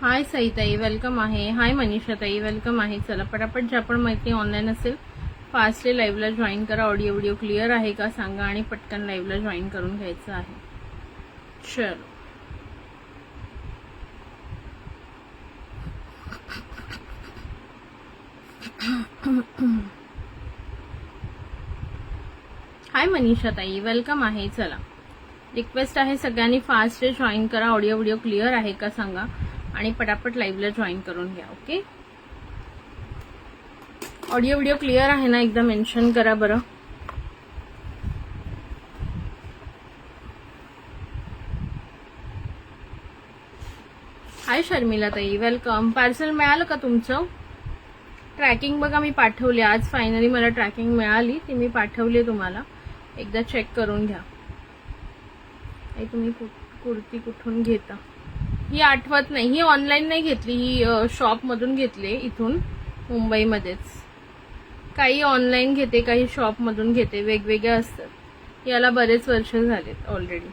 हाय सईताई welcome आहे. हाय मनीषा ताई welcome आहे. चला पटापट ज्या पण मैत्री ऑनलाईन असेल फास्टली लाईव्हला जॉईन करा. ऑडिओ व्हिडिओ क्लिअर आहे का सांगा आणि पटकन लाईव्हला जॉईन करून घ्यायचं आहे. चलो हाय मनीषा ताई वेलकम आहे. चला रिक्वेस्ट आहे सगळ्यांनी फास्ट जॉईन करा. ऑडिओ व्हिडिओ क्लिअर आहे का सांगा आणि पटापट लाईव्हला जॉईन करून घ्या. ओके ऑडिओ व्हिडिओ क्लिअर आहे ना एकदा मेन्शन करा बरं. हाय शर्मिला ताई वेलकम. पार्सल मिळालं का तुमचं? ट्रॅकिंग बघा मी पाठवली आज. फायनली मला ट्रॅकिंग मिळाली ती मी पाठवली तुम्हाला. एकदा चेक करून घ्या. तुम्ही कुर्ती कुठून घेता ही आठवत नाही. ही ऑनलाईन नाही घेतली, ही शॉप मधून घेतली इथून मुंबईमध्येच. काही ऑनलाईन घेते काही शॉप मधून घेते, वेगवेगळ्या असतात. याला बरेच वर्ष झालेत ऑलरेडी.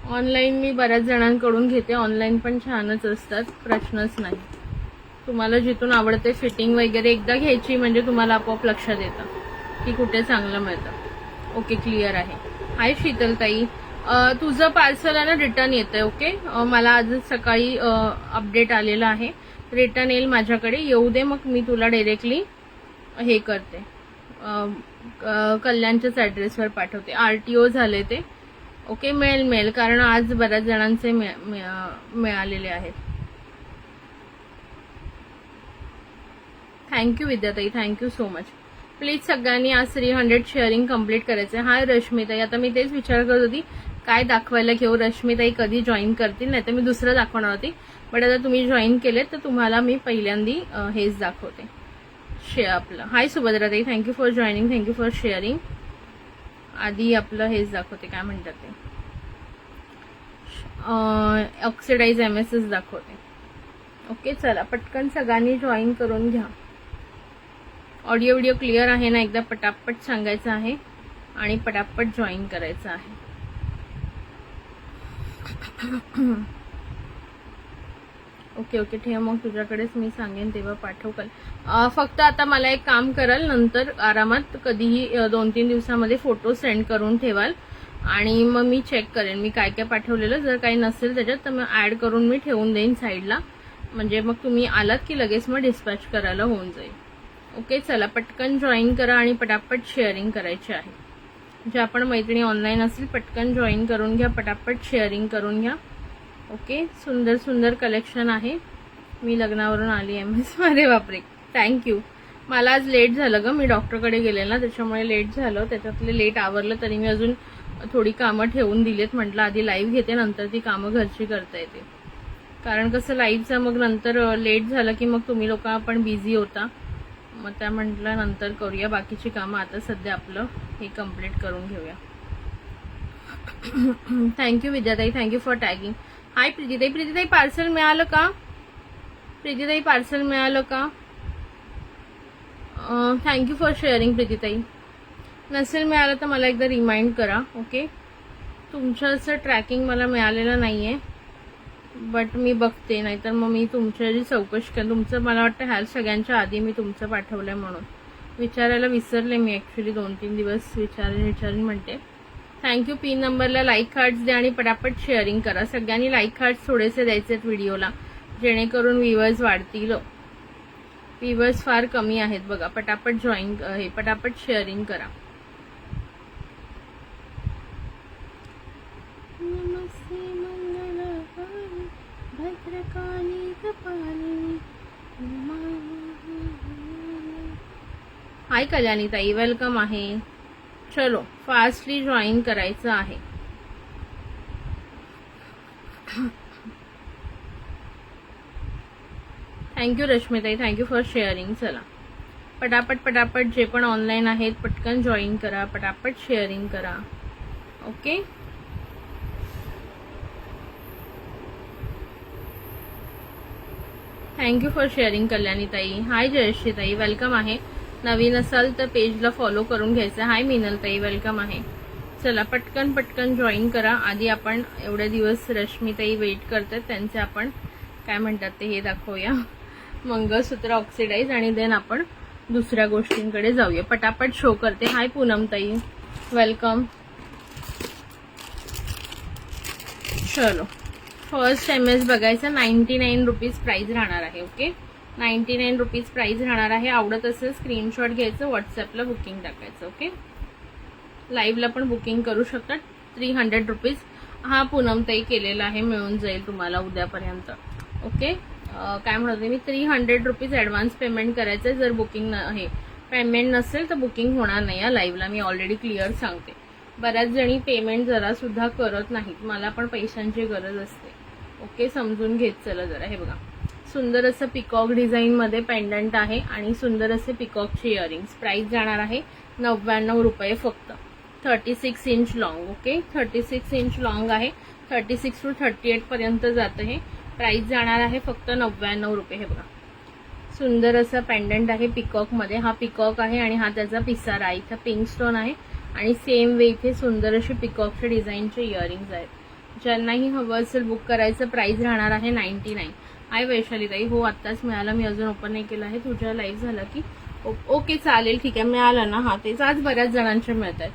ऑनलाईन मी बऱ्याच जणांकडून घेते. ऑनलाईन पण छानच असतात, प्रश्नच नाही. तुम्हाला जिथून आवडते फिटिंग वगैरे एकदा घ्यायची म्हणजे तुम्हाला आपोआप लक्षात येतं की कुठे चांगलं मिळतं. ओके क्लिअर आहे. हाय शीतल ताई तुझं पार्सल आहे ना रिटर्न येतंय. ओके मला आज सकाळी अपडेट आलेला आहे. रिटर्न येईल माझ्याकडे. येऊ दे मग मी तुला डायरेक्टली हे करते, कल्याणच्याच ॲड्रेसवर पाठवते. RTO झाले ते. ओके मिळेल कारण आज बऱ्याच जणांचे मिळालेले आहेत. थँक्यू विद्याताई थँक्यू सो मच. प्लीज सगळ्यांनी आज 300 शेअरिंग कंप्लीट करायचं. हाय रश्मीताई आता मी तेच विचार करत होती काय दाखवायला घेऊ. रश्मीताई कधी जॉईन करतील, नाही तर मी दुसरं दाखवणार होती. बट आता तुम्ही जॉईन केले तर तुम्हाला मी पहिल्यांदी हेच दाखवते आपलं. हाय सुभद्राताई thank you for joining thank you for sharing. आधी आपलं हेच दाखवते काय म्हणतात ते ऑक्सिडाइज MSS दाखवते. ओके चला पटकन सगळ्यांनी जॉईन करून घ्या. ऑडिओ व्हिडिओ क्लिअर आहे ना एकदा पटापट सांगायचं आहे आणि पटापट जॉईन करायचं आहे. ओके ठेव मग तुझ्याकडेच मी सांगेन तेव्हा पाठव. फक्त आता मला एक काम कराल, नंतर आरामात कधीही 2-3 दिवसामध्ये फोटो सेंड करून ठेवाल आणि मग मी चेक करेन मी काय काय पाठवलेलं. जर काही नसेल त्याच्यात तर मग ऍड करून मी ठेवून देईन साईडला. म्हणजे मग तुम्ही आलात की लगेच मग डिस्पॅच करायला होऊन जाईल. ओके चला पटकन जॉईन करा आणि पटापट शेअरिंग करायची आहे. जे आपण मैत्रिणी ऑनलाईन असेल पटकन जॉईन करून घ्या, पटापट शेअरिंग करून घ्या. ओके सुंदर सुंदर कलेक्शन आहे. मी लग्नावरून आली MS मध्ये. बापरे थँक्यू. मला आज लेट झालं ग, मी डॉक्टरकडे गेले ना त्याच्यामुळे लेट झालं. त्याच्यातले लेट आवरलं तरी मी अजून थोडी कामं ठेवून दिलीत. म्हटलं आधी लाईव्ह घेते नंतर ती कामं घरची करता येते. कारण कसं लाईव्हचं मग नंतर लेट झालं की मग तुम्ही लोक पण बिझी होता. मग त्या म्हटलं नंतर करूया बाकीची कामं. आता सध्या आपलं हे कम्प्लीट करून घेऊया. थँक्यू विद्याताई थँक्यू फॉर टॅगिंग. हाय प्रीतीताई पार्सल मिळालं का? प्रीतीताई पार्सल मिळालं का? थँक्यू फॉर शेअरिंग प्रीतीताई. नसेल मिळालं तर मला एकदा रिमाइंड करा. ओके तुमचं असं ट्रॅकिंग मला मिळालेलं नाहीये बट मी बघते, नाहीतर मग मी तुमच्या जी चौकशी करेन. तुमचं मला वाटतं ह्या सगळ्यांच्या आधी मी तुमचं पाठवलंय म्हणून. विचारायला विसरले मी ॲक्च्युली, 2-3 दिवस विचारेन म्हणते. थँक्यू. पिन नंबरला लाईक हार्ट्स द्या आणि पटापट शेअरिंग करा. सगळ्यांनी लाईक हार्ट्स थोडेसे द्यायचे आहेत व्हिडिओला, जेणेकरून व्ह्यूअर्स वाढतील. व्ह्यूअर्स फार कमी आहेत बघा. पटापट जॉईन हे पटापट शेअरिंग करा. नमस्ते मंगलहारी भद्रकाली कपालिनी. हाय कल्याणी ताई, वेलकम आहे. चलो फास्टली जॉईन करायचं आहे. थँक्यू रश्मिताई, थँक्यू फॉर शेअरिंग. चला पटापट पटापट जे पण ऑनलाईन आहेत पटकन जॉईन करा, पटापट शेअरिंग करा. Okay. Thank you for sharing Kalyani ताई. हाय जयश्री ताई, वेलकम आहे. नवीन असाल तर पेजला फॉलो करून घ्यायचं. हाय मिनल ताई, वेलकम आहे. चला पटकन पटकन जॉईन करा. आधी आपण एवढे दिवस रश्मिताई वेट करतात त्यांचे आपण काय म्हणतात ते हे दाखवूया. मंगळसूत्र ऑक्सिडाइज आणि देन आपण दुसऱ्या गोष्टींकडे जाऊया. पटापट शो करते. हाय पूनम ताई, वेलकम. चलो फर्स्ट MS बघायचं. 99 रुपीज प्राइस राहणार आहे. ओके, 99 रुपीज प्राइस राहणार आहे. आवडत असेल स्क्रीनशॉट घ्यायचं, व्हॉट्सअपला बुकिंग टाकायचं. ओके, लाईव्हला पण बुकिंग करू शकतात. 300 रुपीज. हा पूनमताई केलेला आहे, मिळून जाईल तुम्हाला उद्यापर्यंत. ओके, काय म्हणते मी, 300 रुपीज ॲडव्हान्स पेमेंट करायचं जर बुकिंग हे पेमेंट नसेल तर बुकिंग होणार नाही. या लाईव्हला मी ऑलरेडी क्लिअर सांगते. बऱ्याच जणी पेमेंट जरा सुद्धा करत नाहीत. मला पण पैशांची गरज असते. ओके, समजून घेत चला जरा. हे बघा, सुंदर असं पिकॉक डिझाईनमध्ये पेंडंट आहे आणि सुंदर असे पिकॉकचे इयरिंग्स. प्राइस जाणार आहे 99 रुपये फक्त. 36 inch long. Okay, 36 inch long आहे. 36 to 38 पर्यंत जातं हे. प्राइस जाणार आहे फक्त 99 रुपये. हे बघा, सुंदर असं पेंडंट आहे पिकॉकमध्ये. हा पिकॉक आहे आणि हा त्याचा पिसारा. इथं पिंक स्टोन आहे आणि सेम वे इथे सुंदर असे पिकॉकच्या डिझाईनचे इयरिंग्स आहेत. ज्यांनाही हवं असेल बुक करायचं. प्राइस राहणार आहे 99. हाय वैशालीताई, हो आत्ताच मिळाला, मी अजून ओपन नाही केलं आहे. तुझ्या लाईव्ह झालं की ओके चालेल, ठीक आहे. मिळालं ना. हा तेच, आज बऱ्याच जणांचे मिळत आहेत.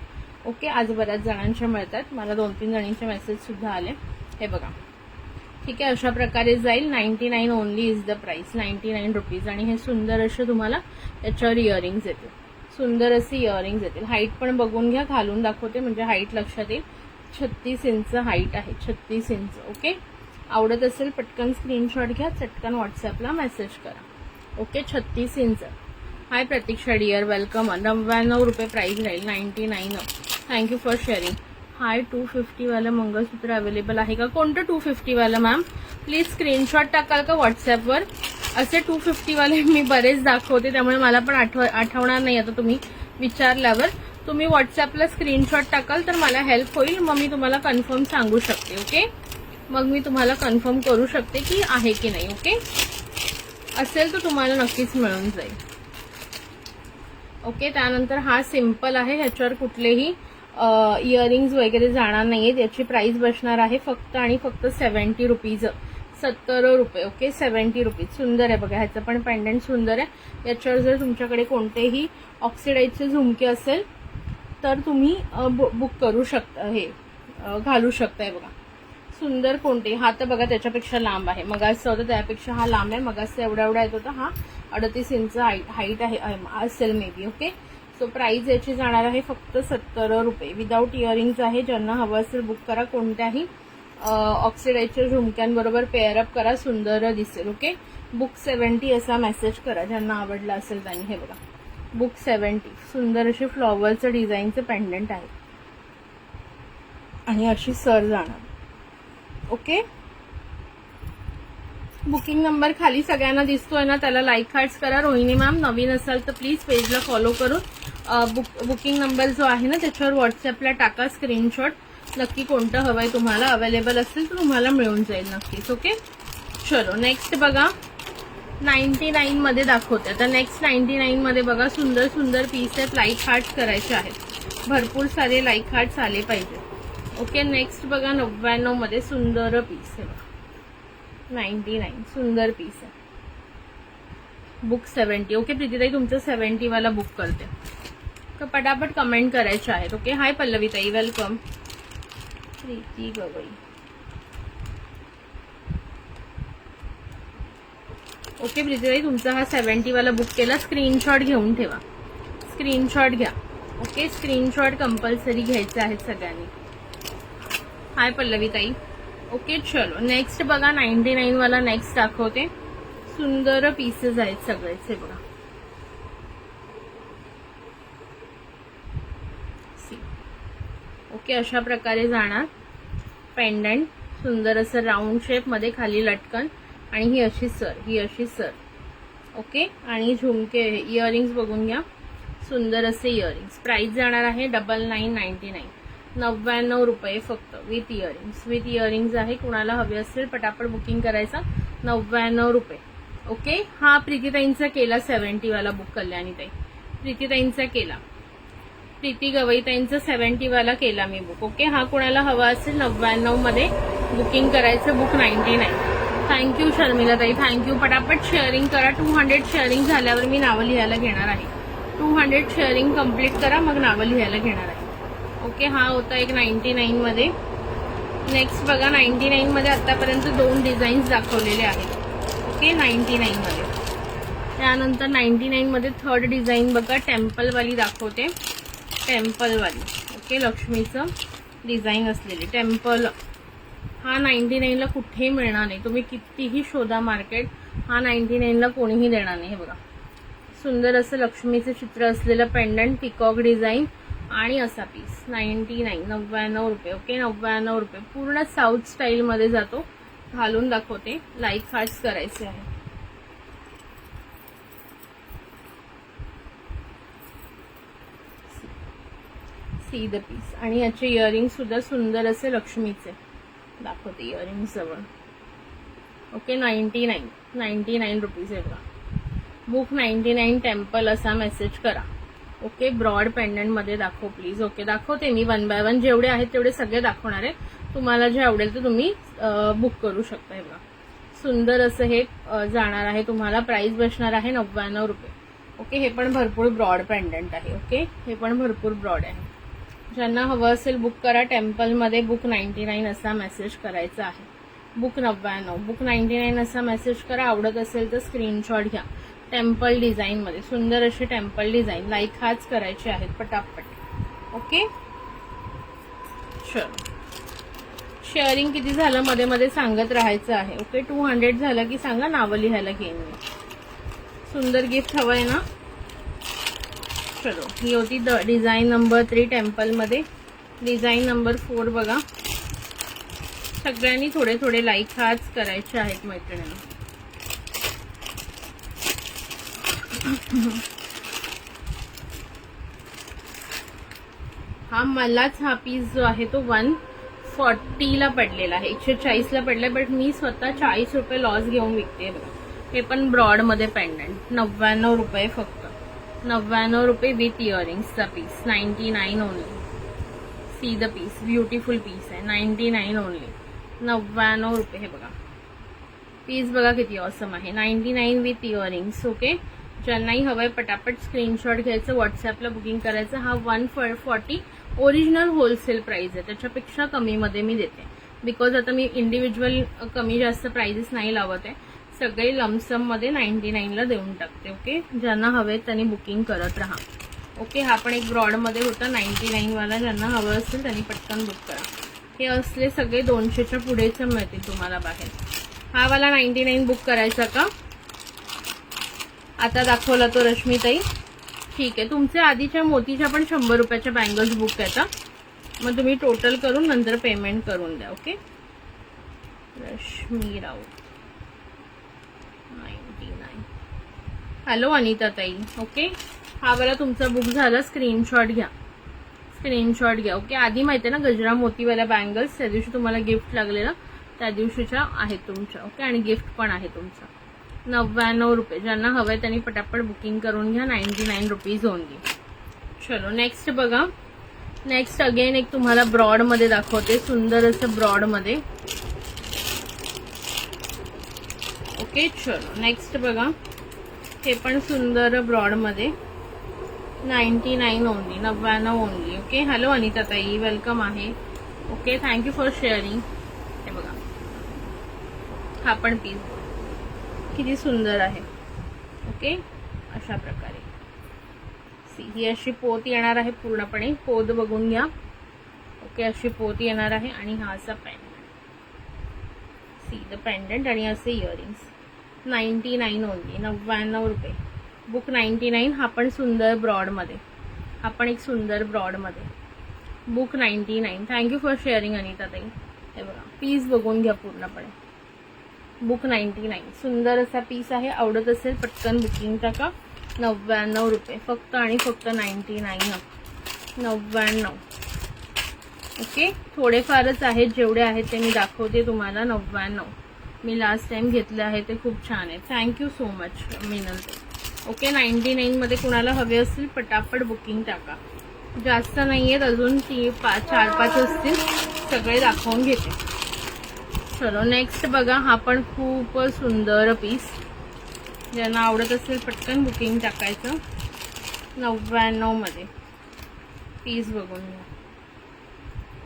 ओके, आज बऱ्याच जणांचे मिळतात. मला 2-3 जणींचे मेसेज सुद्धा आले. हे बघा, ठीक आहे. अशा प्रकारे जाईल. 99 only is the price. 99 rupees. आणि हे सुंदर असे तुम्हाला याच्यावर इयरिंग्स येतील. सुंदर असे इयरिंग्स येतील. हाईट पण बघून घ्या, घालून दाखवते म्हणजे हाईट लक्षात येईल. 36 इंच हाईट आहे. 36 इंच. ओके, आवडत असेल पटकन स्क्रीनशॉट घ्या, चटकन व्हॉट्सअपला मेसेज करा. Okay, 36 inch. Hi Pratiksha dear, welcome. 99 रुपये प्राइस राहील. 99. Thank you for sharing. हाय, 250 वाला मंगळसूत्र अवेलेबल आहे का? कोणतं 250 वाला मॅम? प्लीज स्क्रीनशॉट टाकाल का व्हॉट्सअपवर? असे 250 वाले मी बरेच दाखवते, त्यामुळे मला पण आठवणार नाही. आता तुम्ही विचारल्यावर तुम्ही व्हॉट्सअपला स्क्रीनशॉट टाकाल तर मला हेल्प होईल. मग मी तुम्हाला कन्फर्म सांगू शकते. ओके, मग मी तुम्हाला कन्फर्म करू शकते की आहे की नाही. ओके, असेल तर तुम्हाला नक्कीच मिळून जाईल. ओके, त्यानंतर हा सिंपल आहे. ह्याच्यावर कुठलेही इयरिंग्स वगैरे जाणार नाहीये. याची प्राइस बसणार आहे फक्त आणि फक्त 70 रुपीज. 70 रुपये. Okay, 70 rupees. सुंदर आहे बघा, ह्याचं पण पेंडंट सुंदर आहे. याच्यावर जर तुमच्याकडे कोणतेही ऑक्सिडाइजचे झुमके असेल तर तुम्ही बुक करू शकता, हे घालू शकताय. बघा, सुंदर कोणते. हा तर बघा त्याच्यापेक्षा लांब आहे. मग असं होतं त्यापेक्षा हा लांब आहे. मग असं एवढा येत होता. हा 38 इंच हाईट आहे असेल may be. Okay, so price याची जाणार आहे फक्त 70 रुपये. विदाऊट इयरिंग्स आहे. ज्यांना हवं असेल बुक करा. कोणत्याही ऑक्सिडाइजच्या झुमक्यांबरोबर पेअरअप करा, सुंदर दिसेल. ओके, बुक 70 असा मेसेज करा ज्यांना आवडला असेल त्यांनी. हे बघा, बुक 70. सुंदर असे फ्लॉवरचं डिझाईनचं पेंडंट आहे आणि अशी सर जाणार. ओके, बुकिंग नंबर खाली सगळ्यांना दिसतोय ना, त्याला लाईक हार्ट्स करा. रोहिणी मॅम, नवीन असाल तर प्लीज पेजला फॉलो करून बुकिंग नंबर जो आहे ना त्याच्यावर व्हॉट्सअपला टाका स्क्रीनशॉट. नक्की कोणतं हवंय तुम्हाला. अवेलेबल असेल तर तुम्हाला मिळून जाईल नक्कीच. ओके, चलो नेक्स्ट बघा. 99 मध्ये दाखवते. आता नेक्स्ट 99 मध्ये बघा, सुंदर सुंदर पीस आहेत. लाईक हार्ट्स करायचे आहेत. भरपूर सारे लाईक हार्ट्स आले पाहिजे. ओके, नेक्स्ट बघा 99 मध्ये सुंदर पीस आहे. 99 सुंदर पीस आहे. बुक 70. ओके प्रीतीताई, तुमचं 70 वाला बुक करते. तर पटापट कमेंट करायचे आहेत. ओके. हाय पल्लवीताई, वेलकम. प्रीती गवई. ओके प्रीतीताई, तुमचा हा 70 वाला बुक केला. स्क्रीनशॉट घेऊन ठेवा, स्क्रीनशॉट घ्या. ओके, स्क्रीनशॉट कंपल्सरी घ्यायचे आहेत सगळ्यांनी. हाय पल्लवीताई. ओके चलो नेक्स्ट बघा, 99 वाला नेक्स्ट दाखवते. सुंदर पीसेस आहेत सगळेच. हे बघा, ओके अशा प्रकारे जाणार. पेंडंट सुंदर असं राऊंड शेप मध्ये, खाली लटकन, आणि ही अशी सर, ही अशी सर. ओके, आणि झुमके, इयरिंग्स बघून घ्या. सुंदर असे इयरिंग्स. प्राइस जाणार आहे 9999, 99 रुपये फक्त, विथ इयरिंग्स. विथ इयरिंग्स आहे. कुणाला हवे असेल पटापट बुकिंग करायचा. 99 रुपये. ओके. हा प्रीतीताईंचा केला 70 वाला बुक. कल्याणीताई, प्रीतीताईंचा केला. प्रीती गवईताईंचा 70 वाला केला मी बुक. ओके, हा कुणाला हवा असेल 99 मध्ये बुकिंग करायचं. बुक 99. थँक्यू शर्मिलाताई, थँक्यू. पटापट शेअरिंग करा. 200 शेअरिंग झाल्यावर मी नावं लिहायला घेणार आहे. 200 शेअरिंग कंप्लीट करा, मग नावं लिहायला घेणार आहे. ओके, हा होता एक 99 मध्ये. नेक्स्ट बघा, 99 मध्ये आतापर्यंत 2 डिझाईन्स दाखवलेले आहेत. ओके, 99 मध्ये. त्यानंतर 99 मध्ये थर्ड डिझाईन बघा, टेम्पलवाली दाखवते. टेम्पलवाली. ओके, लक्ष्मीचं डिझाईन असलेली टेम्पल. हा 99 ला कुठेही मिळणार नाही. तुम्ही कितीही शोधा मार्केट, हा 99 ला कोणीही देणार नाही. हे बघा, सुंदर असं लक्ष्मीचं चित्र असलेलं पेंडंट, पिकॉक डिझाईन, आणि असा पीस. 99, 99 रुपये. ओके, 99 रुपये. पूर्ण साऊथ स्टाईल मध्ये जातो. घालून दाखवते. लाईक हार्ट्स करायचे आहे. See the piece. आणि याचे इयरिंग सुद्धा सुंदर असे लक्ष्मीचे दाखवते. इयरिंग जवळ. ओके, 99 रुपीज आहे बघा. बुक 99 टेम्पल असा मेसेज करा. ओके, ब्रॉड पेंडंट मध्ये दाखव प्लीज. ओके, दाखवते मी 1 बाय 1. जेवढे आहेत तेवढे सगळे दाखवणार आहे. तुम्हाला जे आवडेल ते तुम्ही बुक करू शकता. हे बघा, सुंदर असं हे जाणार आहे. तुम्हाला प्राइस बसणार आहे 99 रुपये. ओके, हे पण भरपूर ब्रॉड पेंडंट आहे. ओके, हे पण भरपूर ब्रॉड आहे. ज्यांना हवं असेल बुक करा. टेम्पल मध्ये बुक 99 असा मेसेज करायचा आहे. बुक 99, बुक 99 असा मेसेज करा. आवडत असेल तर स्क्रीनशॉट घ्या. टेम्पल डिझाईन मध्ये सुंदर असे टेम्पल डिझाईन. लाईक हाच करायचे आहेत पटापट. ओके चलो, शेअरिंग किती झालं मध्ये मध्ये सांगत राहायचं आहे. ओके, 200 झालं की सांगा, नावं लिहायला घेईन मी. सुंदर गिफ्ट हवंय ना. चलो, ही होती डिझाईन नंबर 3 टेम्पल मध्ये. डिझाईन नंबर 4 बघा. सगळ्यांनी थोडे थोडे लाईक हाच करायचे आहेत मैत्रिणींना. हा मलाच हा पीस जो आहे तो 140 ला पडलेला आहे. 140 ला पडलाय, बट मी स्वतः 40 रुपये लॉस घेऊन विकते. हे पण ब्रॉड मध्ये पेंडंट. 99 रुपये फक्त. 99 रुपये विथ इयरिंग्सचा piece. 99 only. See the piece. Beautiful piece आहे. 99 ओनली. 99 रुपये. हे बघा पीस, बघा किती ऑसम आहे. 99 विथ इयरिंग्स. ओके, ज्यांनाही हवंय पटापट स्क्रीनशॉट घ्यायचं, व्हॉट्सअपला बुकिंग करायचं. हा 140 ओरिजिनल होलसेल प्राइस आहे. त्याच्यापेक्षा कमी मध्ये मी देते. बिकॉज आता मी इंडिव्हिज्युअल कमी जास्त प्राइजेस नाही लावत आहे. सगळे लमसम मध्ये 99 ला देऊन टाकते. ओके, ज्यांना हवे त्यांनी बुकिंग करत राहा. ओके, हा पण एक ब्रॉड मध्ये होता 99 वाला. ज्यांना हवं असेल त्यांनी पटकन बुक करा. हे असले सगळे 200च्या पुढेच मिळतील तुम्हाला बाहेर. हा वाला 99 बुक करायचा का? आता दाखवला तो रश्मीताई. ठीक आहे, तुमचे आधीच्या मोतीच्या पण 100 रुपयाच्या बँगल्स बुक आहेत. मग तुम्ही टोटल करून नंतर पेमेंट करून द्या. ओके, रश्मी राऊत 99. हॅलो अनिता ताई. ओके, हा वाला तुमचा बुक झाला. स्क्रीनशॉट घ्या, स्क्रीनशॉट घ्या. ओके, आधी माहिती आहे ना गजरा मोतीवाल्या बँगल्स, त्या दिवशी तुम्हाला गिफ्ट लागलेलं, त्या दिवशीच्या आहेत तुमच्या. ओके, आणि गिफ्ट पण आहे तुमचा. 99 रुपये. ज्यांना हवंय त्यांनी पटापट बुकिंग करून घ्या. 99 रुपीज ओनली. चलो नेक्स्ट बघा. नेक्स्ट अगेन एक तुम्हाला ब्रॉड मध्ये दाखवते. सुंदर असं ब्रॉड मध्ये. ओके चलो नेक्स्ट बघा. हे पण सुंदर ब्रॉड मध्ये 99 only, 99 only. Okay. Hello Anita ताई, वेलकम आहे. Okay, thank you for sharing. हे बघा, हा पण पीस किती सुंदर आहे. ओके, अशा प्रकारे ही अशी पोत येणार आहे पूर्णपणे. पोत बघून घ्या. ओके, अशी पोत येणार आहे आणि हा असा पेंडंट. सी द पेंडंट आणि असे इयरिंग्स. 99 ओनली, 99 रुपये. बुक 99. हा पण सुंदर ब्रॉड मध्ये, हा पण एक सुंदर ब्रॉड मध्ये. Book 99. Thank you for sharing Anita ताई. हे बघा, पीस बघून घ्या पूर्णपणे. बुक 99. सुंदर असा पीस आहे. आवडत असेल पटकन बुकिंग टाका. 99 रुपये फक्त आणि फक्त. 99. 99. ओके, थोडेफारच आहेत, जेवढे आहेत ते मी दाखवते तुम्हाला. 99 मी लास्ट टाइम घेतले आहे, ते खूप छान आहे. थँक्यू सो मच मिनल ताई. ओके, 99 मध्ये कुणाला हवे असतील पटापट बुकिंग टाका. जास्त नाही आहेत अजून, 4-5 असतील. सगळे दाखवून घेते. चलो नेक्स्ट बघा, हा पण खूप सुंदर पीस. ज्यांना आवडत असेल पटकन बुकिंग टाकायचं. 99 मध्ये पीस बघून घ्या.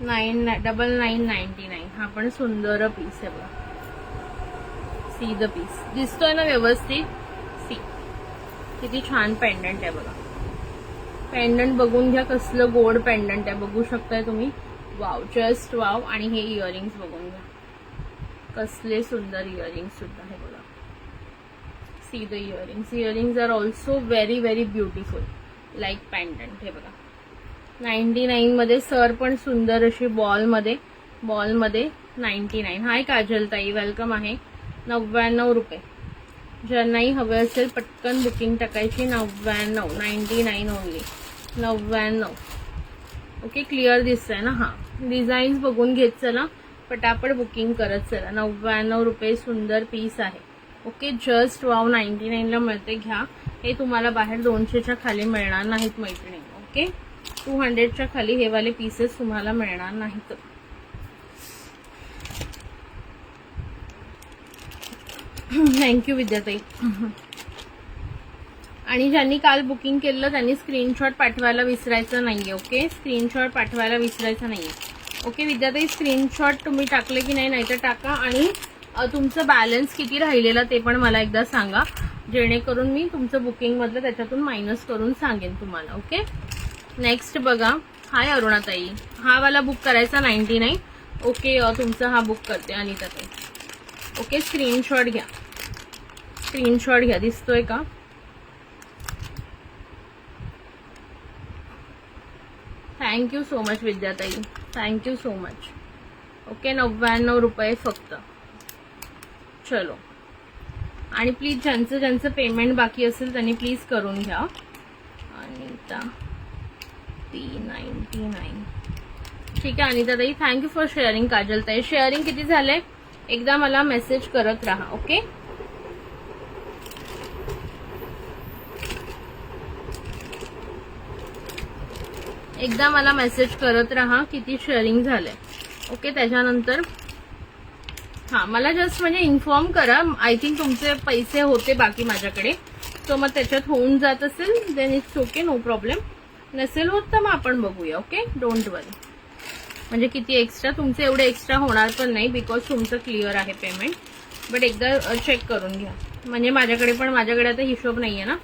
9999. हा पण सुंदर पीस आहे बघा. See the piece. दिसतोय ना व्यवस्थित? सी किती छान पेंडंट आहे बघा. पेंडंट बघून घ्या, कसलं गोड पेंडंट आहे. बघू शकताय तुम्ही. Wow, just wow. आणि हे इयरिंग्स बघून घ्या, कसले सुंदर इयरिंग्स सुद्धा आहे बघा. See the earrings. Earrings are also very very beautiful like pendant. हे बघा, 99 मध्ये. सर पण सुंदर अशी बॉल मध्ये 99. हाय काजल ताई, वेलकम आहे. 99 रुपये. ज्यांनाही हवे असेल पटकन बुकिंग टाकायची. 99. 99 ओनली. 99. ओके, क्लिअर दिसतंय ना? हा, डिझाईन्स बघून घेत चला, पटापट बुकिंग करत चला. 99 रुपये. सुंदर पीस आहे. Okay, just wow. 99 ला मिळते, घ्या. हे तुम्हाला बाहेर 200च्या खाली मिळणार नाहीत मैत्रिणी. ओके, 200च्या खाली हे वाले पीसेस तुम्हाला मिळणार नाहीत. थँक्यू विद्याताई. आणि ज्यांनी काल बुकिंग केलं त्यांनी स्क्रीनशॉट पाठवायला विसरायचं नाहीये. ओके, स्क्रीनशॉट पाठवायला विसरायचं नाहीये. ओके विद्याताई, स्क्रीनशॉट तुम्ही टाकले की नाही, नाहीतर टाका. आणि तुमचं बॅलन्स किती राहिलेला ते पण मला एकदा सांगा, जेणेकरून मी तुमचं बुकिंग मधलं त्याच्यातून मायनस करून सांगेन तुम्हाला. ओके, नेक्स्ट बघा. हाय अरुणाताई, हा वाला बुक करायचा 99. ओके, तुमचा हा बुक करते अनिताताई. ओके, स्क्रीनशॉट घ्या, स्क्रीनशॉट घ्या. दिसतोय का? थँक्यू सो मच विद्याताई, थँक्यू सो मच. ओके, 99 रुपये फक्त. चलो, आणि प्लीज ज्यांचं पेमेंट बाकी असेल त्यांनी प्लीज करून घ्या. अनिता P99. ठीक आहे Anitatai, thank you for sharing. काजलताई, sharing किती झाले एकदा मला मेसेज करत राहा. ओके, एकदा मला मेसेज करत राहा किती शेअरिंग झाले. ओके, त्याच्यानंतर हा मला जस्ट म्हणजे इन्फॉर्म करा. आय थिंक तुमचे पैसे होते बाकी माझ्याकडे, सो मग त्याच्यात होऊन जात असेल then it's okay, no problem. नसेल होत तर मग आपण बघूया. Okay, don't worry. म्हणजे किती एक्स्ट्रा तुमचे एवढे एक्स्ट्रा होणार पण नाही, बिकॉज तुमचं क्लिअर आहे पेमेंट. बट एकदा चेक करून घ्या, म्हणजे माझ्याकडे आता हिशोब नाहीये ना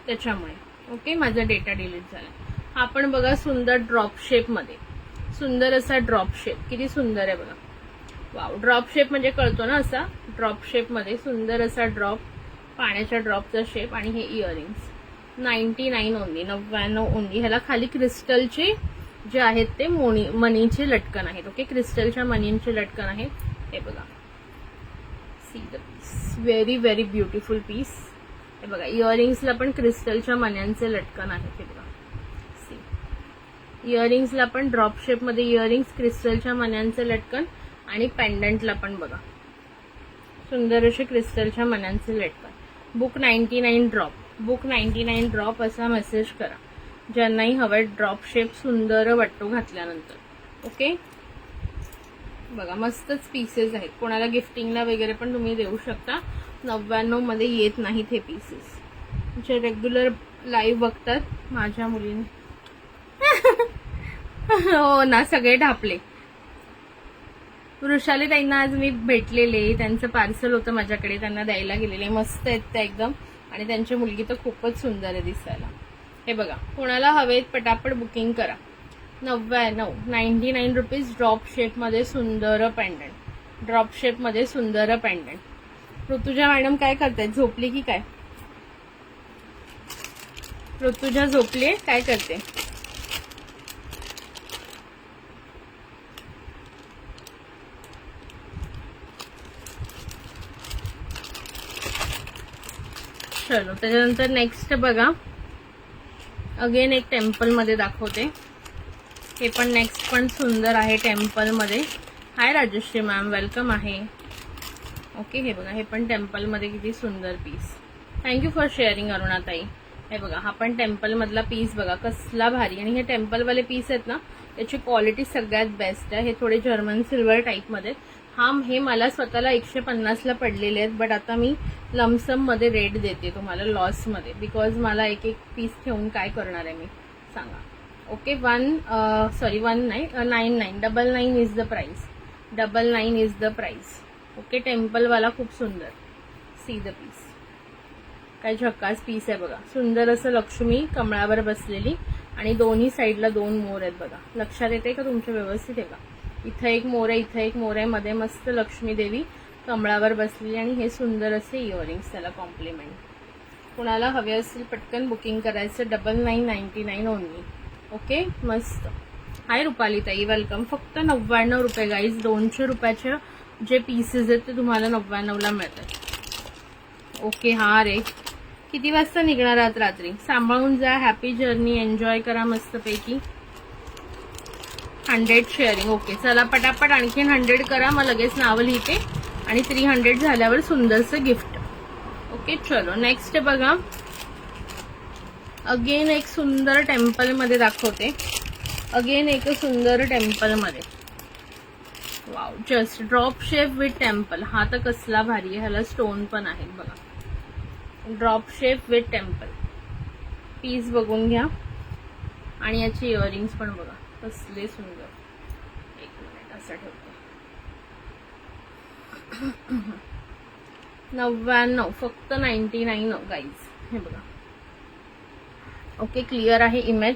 त्याच्यामुळे. ओके, माझा डेटा डिलीट झाला. हा पण बघा सुंदर ड्रॉप शेप मध्ये, सुंदर असा ड्रॉप शेप. किती सुंदर आहे बघा. वाव, ड्रॉप शेप म्हणजे कळतो ना, असा ड्रॉप शेप मध्ये सुंदर असा ड्रॉप, पाण्याच्या ड्रॉपचा शेप. आणि हे इयरिंग्स 99 ओनली, 99 ओनली. ह्याला खाली क्रिस्टलचे जे आहेत ते मनीचे लटकन आहेत. ओके, क्रिस्टलच्या मनींचे लटकन आहेत. हे बघा, see the piece, very very beautiful piece. हे बघा, इयरिंग्सला पण क्रिस्टलच्या मण्यांचे लटकन आहेत. हे बघा, सी इयरिंग्सला पण ड्रॉप शेप मध्ये इयरिंग्स, क्रिस्टलच्या मण्यांचे लटकन. आणि पेंडंटला पण बघा सुंदर असे क्रिस्टलच्या मण्यांचे लटकन. बुक 99 ड्रॉप, बुक 99 ड्रॉप असा मेसेज करा ज्यांनाही हवंय. ड्रॉप शेप सुंदर वाटतो घातल्यानंतर. ओके, बघा मस्तच पीसेस आहेत. कोणाला गिफ्टिंगला वगैरे पण तुम्ही देऊ शकता. 99 मध्ये येत नाहीत हे पीसेस. जे रेग्युलर लाईव्ह बघतात माझ्या मुलीने हो ना, सगळे ढापले. वृषाली ताईंना आज मी भेटलेले, त्यांचं पार्सल होतं माझ्याकडे, त्यांना द्यायला गेलेले. मस्त आहेत त्या एकदम, आणि त्यांची मुलगी तर खूपच सुंदर आहे दिसायला. हे बघा, कोणाला हवेत पटापट बुकिंग करा. 99 रुपीज. ड्रॉप शेपमध्ये सुंदर पेंडंट, ड्रॉप शेपमध्ये सुंदर पेंडंट. ऋतुजा मॅडम काय करतायत, झोपली की काय? ऋतुजा झोपली काय करते? चलो, त्याच्यानंतर नेक्स्ट बघा, अगेन एक टेम्पल मध्ये दाखवते. हे पण नेक्स्ट पण सुंदर आहे टेम्पल मध्ये. हाय राजश्री मॅम, वेलकम आहे. ओके, हे बघा, हे पण टेम्पल मध्ये किती सुंदर पीस. थँक्यू फॉर शेअरिंग अरुणाताई. हे बघा, हा पण टेम्पल मधला पीस बघा कसला भारी. आणि हे टेम्पल वाले पीस आहेत ना, त्याची क्वालिटी सगळ्यात बेस्ट आहे. हे थोडे जर्मन सिल्वर टाईप मध्ये. हे मला स्वतःला 150 ला पडलेले आहेत, बट आता मी लमसम मध्ये रेट देते तुम्हाला लॉस मध्ये, बिकॉज मला एक एक पीस ठेवून काय करणार आहे मी सांगा. Okay, 99 is the price. 99 is the price. Okay, temple वाला खूप सुंदर. सी द पीस, काय झक्कास पीस आहे बघा. सुंदर असं लक्ष्मी कमळावर बसलेली, आणि दोन्ही साईडला 2 मोर आहेत बघा. लक्षात येते का तुमच्या? व्यवस्थित आहे का? इथं एक मोर आहे, इथं एक मोर आहे, मध्ये मस्त लक्ष्मी देवी कमळावर बसलेली, आणि हे सुंदर असे इयरिंग्स त्याला कॉम्प्लिमेंट. कुणाला हवे असेल पटकन बुकिंग करायचं. 99.99 ओनली. ओके, मस्त. हाय रुपाली ताई, वेलकम. फक्त 99 रुपये गाईज. 200 रुपयाचे जे पीसेस आहेत ते तुम्हाला 99 ला मिळतात. ओके, हा रे, किती वाजता निघणार आहात रात्री? सांभाळून जा. हॅपी जर्नी, एन्जॉय करा मस्तपैकी. 100 शेअरिंग. ओके, चला पटापट आणखीन 100 करा, मग लगेच नावं लिहिते, आणि 300 झाल्यावर सुंदरचं गिफ्ट. ओके, चलो नेक्स्ट बघा, अगेन एक सुंदर टेम्पल मध्ये दाखवते. अगेन एक सुंदर टेम्पल मध्ये. Wow, just drop shape with temple. हा तर कसला भारी आहे. ह्याला स्टोन पण आहेत बघा. Drop shape with temple. Piece बघून घ्या, आणि याची इयरिंग्स पण बघा कसले सुंदर. एक मिनिट, असं ठेवते. 99, फक्त 99 गाईज. हे बघा. ओके, क्लिअर आहे इमेज,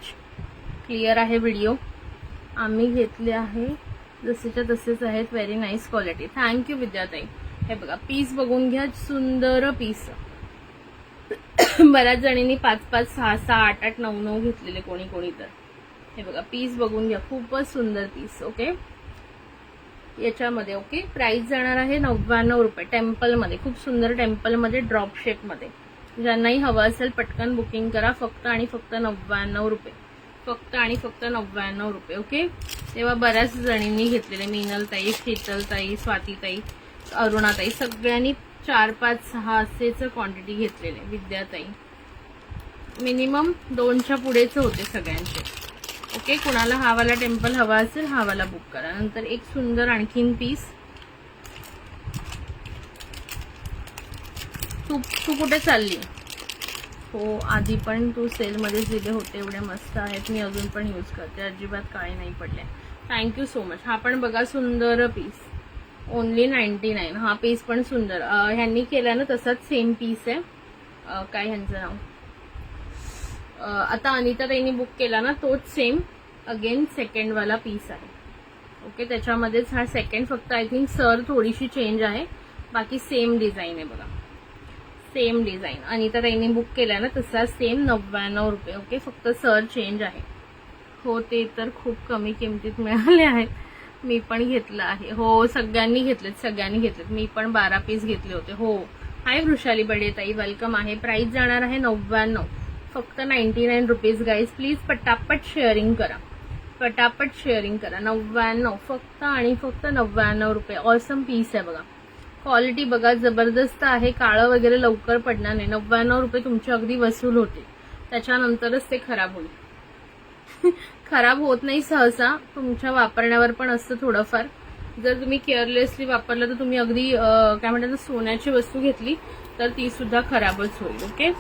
क्लिअर आहे व्हिडिओ. आम्ही घेतले आहे जसेच्या तसेच आहेत. Very nice quality. थँक्यू विद्याताई. हे बघा, पीस बघून घ्या, सुंदर पीस. बऱ्याच जणींनी 5-5, 6-6, 8-8, 9-9 घेतलेले, कोणी कोणी तर. हे बघा, पीस बघून घ्या, खूपच सुंदर पीस. ओके, याच्यामध्ये. ओके, प्राइस जाणार आहे 99 रुपये. टेम्पल मध्ये, खूप सुंदर टेम्पल मध्ये, ड्रॉप शेप मध्ये. ज्यांनाही हवं असेल पटकन बुकिंग करा. फक्त आणि फक्त 99 रुपये. फक्त आणि फक्त 99 रुपये. ओके, तेव्हा बऱ्याच जणींनी घेतलेले. मीनलताई, शीतलताई, स्वातीताई, अरुणाताई, सगळ्यांनी 4, 5, 6 असेच क्वांटिटी घेतलेले. विद्याताई, मिनिमम 2च्या पुढेच होते सगळ्यांचे. ओके, कुणाला हा वाला टेम्पल हवा असेल हा वाला बुक करा. नंतर एक सुंदर आणखीन पीस. तू कुठे चालली? हो, आधी पण तू सेलमध्ये दिले होते, एवढे मस्त आहेत. मी अजून पण यूज करते, अजिबात काळे नाही पडले. Thank you so much. हा पण बघा सुंदर पीस. ओनली 99. हा पीस पण सुंदर. ह्यांनी केला ना तसाच सेम पीस आहे. काय ह्यांचं नाव? आता अनिता ताईंनी बुक केला ना तोच सेम अगेन सेकंड वाला पीस आहे. ओके, त्याच्यामध्येच हा सेकंड. फक्त आय थिंक सर थोडीशी चेंज आहे, बाकी सेम डिझाईन आहे बघा. सेम डिझाईन अनिता ताईंनी बुक केला ना तसा सेम 99 रुपये. ओके, फक्त सर चेंज आहे. हो, ते तर खूप कमी किमतीत मिळाले आहेत. मी पण घेतलं आहे. हो, सगळ्यांनी घेतलेत. मी पण 12 पीस घेतले होते. हो, हाय वृषाली बडे ताई, वेलकम आहे. प्राइस जाणार आहे 99. फक्त 99 रुपीज गाईज. प्लीज पटापट शेअरिंग करा, पटापट शेअरिंग करा. 99, फक्त आणि फक्त 99 रुपये. ऑसम पीस आहे बघा. क्वालिटी बघा, जबरदस्त आहे. काळं वगैरे लवकर पडणार नाही. 99 रुपये तुमचे अगदी वसूल होते. त्याच्यानंतरच ते खराब होईल. खराब होत नाही सहसा, तुमच्या वापरण्यावर पण असतं थोडंफार. जर तुम्ही केअरलेसली वापरलं तर तुम्ही अगदी काय म्हणतात सोन्याची वस्तू घेतली तर ती सुद्धा खराबच होईल. ओके,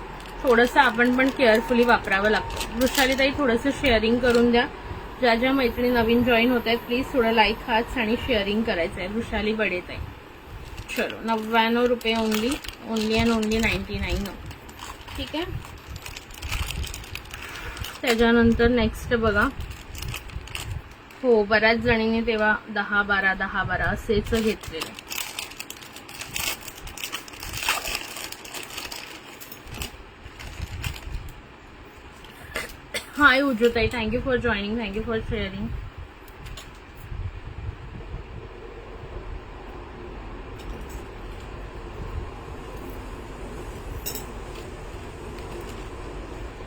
थोडंसं आपण पण केअरफुली वापरावं लागतं. वृषालीताई थोडंसं शेअरिंग करून द्या. ज्या ज्या मैत्रिणी नवीन जॉईन होत आहेत प्लीज थोडं लाईक हाच आणि शेअरिंग करायचं आहे. वृषाली बडेताई. चलो 99 रुपये ओनली अँड ओनली 99. ठीक आहे. त्याच्यानंतर नेक्स्ट बघा. हो बऱ्याच जणींनी तेव्हा 10-12 असेच घेतलेले. हाय उज्ज्वताई, thank you for joining, thank you for sharing.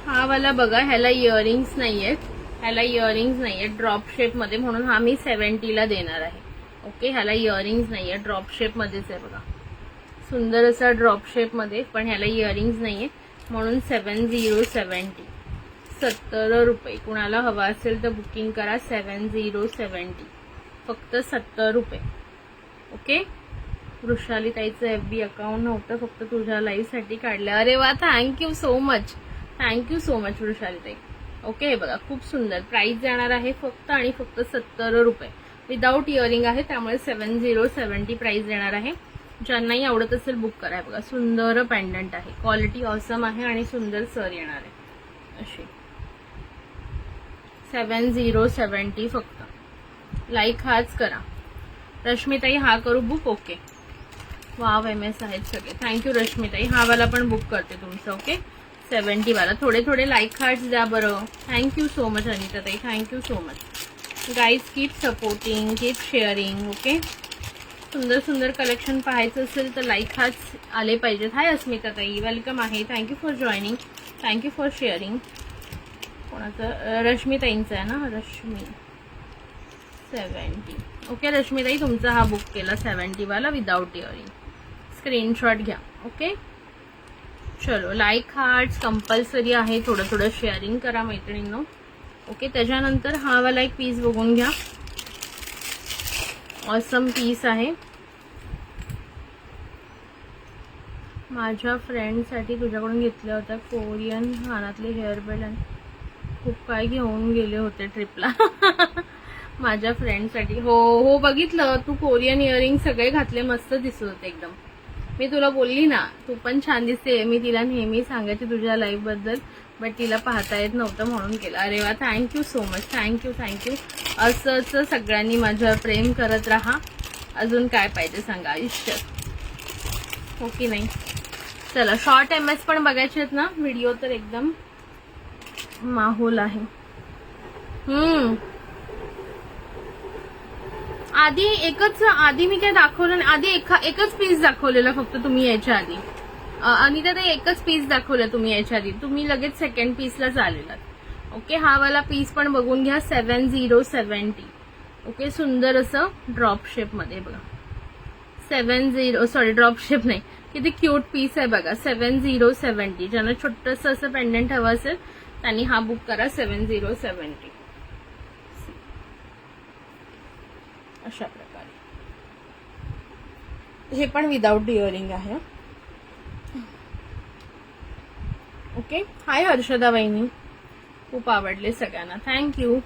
हा वाला बघा, ह्याला इयरिंग्स नाहीयेत, ड्रॉप शेप मध्ये, म्हणून हा मी 70 ला देणार आहे. ओके, ह्याला इयरिंग्स नाहीये, ड्रॉप शेप मध्येच आहे बघा. सुंदर असा ड्रॉप शेप मध्ये, पण ह्याला इयरिंग्स नाहीये म्हणून 7070. 70 रुपये. कुणाला हवा असेल तर बुकिंग करा. 7070 फक्त 70 रुपये. ओके. वृषालीताईचं FB अकाउंट नव्हतं, फक्त तुझ्या लाईव्ह साठी काढलं. अरे वा, thank you so much, thank you so much वृषालीताई. ओके, हे बघा खूप सुंदर. प्राइस जाणार आहे फक्त आणि फक्त 70 रुपये. विदाउट इयरिंग आहे, त्यामुळे 7070 प्राइस देणार आहे. ज्यांनाही आवडत असेल बुक करा. बघा सुंदर पेंडंट आहे, क्वालिटी ऑसम आहे आणि सुंदर सर येणार आहे अशी. 7070 फक्त. लाईक हाच करा. रश्मीताई हा करू बुक? ओके. वाव, MS आहेत सगळे. थँक्यू रश्मीताई. हा वाला पण बुक करते तुमचं. ओके, 70 वाला. थोडे लाईक हार्ट्स द्या बरं. थँक्यू सो मच अनिताताई, thank you so much guys. Keep supporting, keep sharing. Okay, सुंदर सुंदर कलेक्शन पाहायचं असेल तर लाईक हार्ट्स आले पाहिजेत. हाय अस्मिताताई, वेलकम आहे. Thank you for joining, thank you for sharing. कोणाचं? रश्मीताईंचं आहे ना, रश्मी 70. ओके रश्मीताई, तुमचा हा बुक केला 70 वाला विदाउट इयरिंग. स्क्रीनशॉट घ्या. ओके, चलो लाईक हार्ट्स कंपल्सरी आहे. थोडं शेअरिंग करा मैत्रिणींनो. ओके, त्याच्यानंतर हा वाला एक पीस बघून घ्या. ऑसम पीस आहे. माझ्या फ्रेंडसाठी तुझ्याकडून घेतल्या होत्या कोरियन कानातले हेअर बेल्ट आणि खूप काय घेऊन गेले होते ट्रिपला. माझ्या फ्रेंडसाठी. हो बघितलं, तू कोरियन इयरिंग सगळे घातले, मस्त दिसत होते एकदम. मी तुला बोलली ना, तू पण छान दिसते. मी तिला नेहमी सांगायची तुझ्या लाईव्ह बद्दल, बट तिला पाहता येत नव्हतं म्हणून केलं. अरे वा, थँक्यू सो मच, थँक्यू. असंच सगळ्यांनी माझ्यावर प्रेम करत राहा. अजून काय पाहिजे सांगा आयुष्यात, हो की नाही? चला, शॉर्ट MS पण बघायचे आहेत ना व्हिडिओ, तर एकदम माहोल आहे. आधी मी काय दाखवलं नाही. आधी एकच पीस दाखवलेला फक्त तुम्ही यायच्या आधी. अनिता ताई, एकच पीस दाखवलं तुम्ही यायच्या आधी. तुम्ही लगेच सेकंड पीसलाच आलेलात. ओके, हा वाला पीस पण बघून घ्या. 7070. ओके, सुंदर असं ड्रॉप शेप मध्ये बघा. 70 ड्रॉप शेप नाही, किती क्यूट पीस आहे बघा. 7070. ज्यांना छोटस असं पेंडंट हवं असेल त्यांनी हा बुक करा. 7070 अशा प्रकारे. हे पण विदाउट इयरिंग आहे. ओके, हाय हर्षदा वहिनी, खूप आवडले सगळ्यांना, थँक्यू.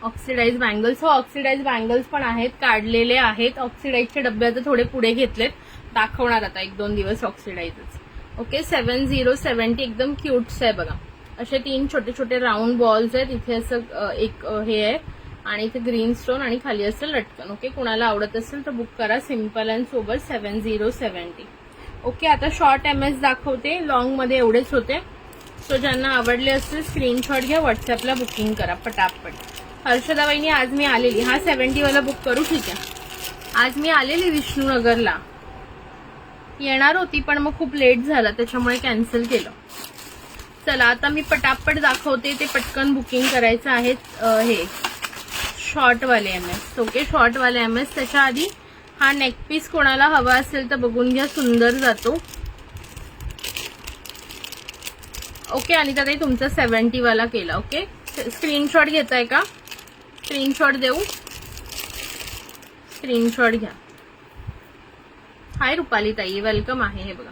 ऑक्सिडाइज बँगल्स, हो ऑक्सिडाइज बँगल्स पण आहेत, काढलेले आहेत. ऑक्सिडाइजचे डबे आता थोडे पुढे घेतलेत, दाखवणार आता 1-2 दिवस ऑक्सिडाइजच. ओके, 7070 एकदम क्यूट्स आहे बघा. असे 3 छोटे छोटे राऊंड बॉल्स आहेत. इथे असं एक हे आहे आणि इथे ग्रीन स्टोन आणि खाली असं लटकन. ओके, कुणाला आवडत असेल तर बुक करा. Simple and sober 7070. ओके, आता शॉर्ट MS दाखवते, लॉंग मध्ये एवढेच होते. सो ज्यांना आवडले असतील स्क्रीनशॉट घ्या, व्हॉट्सअपला बुकिंग करा पटापट. हर्षदा वहिनी, आज मी आलेली, हा 70 वाला बुक करू? ठीक आहे. आज मी आलेली विष्णुनगरला, येणार होती पण मग खूप लेट झाला त्याच्यामुळे कॅन्सल केलं. चला, आता मी पटापट दाखवते, ते पटकन बुकिंग करायचं आहे. हे शॉर्ट वाले MS. ओके, शॉर्ट वाले MS. त्याच्या आधी हा नेक पीस कोणाला हवा असेल तर बघून घ्या, सुंदर जातो. ओके, अनिता ताई तुमचा 70 वाला केला. ओके, स्क्रीनशॉट घेताय का? स्क्रीनशॉट देऊ? स्क्रीनशॉट घ्या. हाय रुपाली ताई, वेलकम आहे. हे बघा,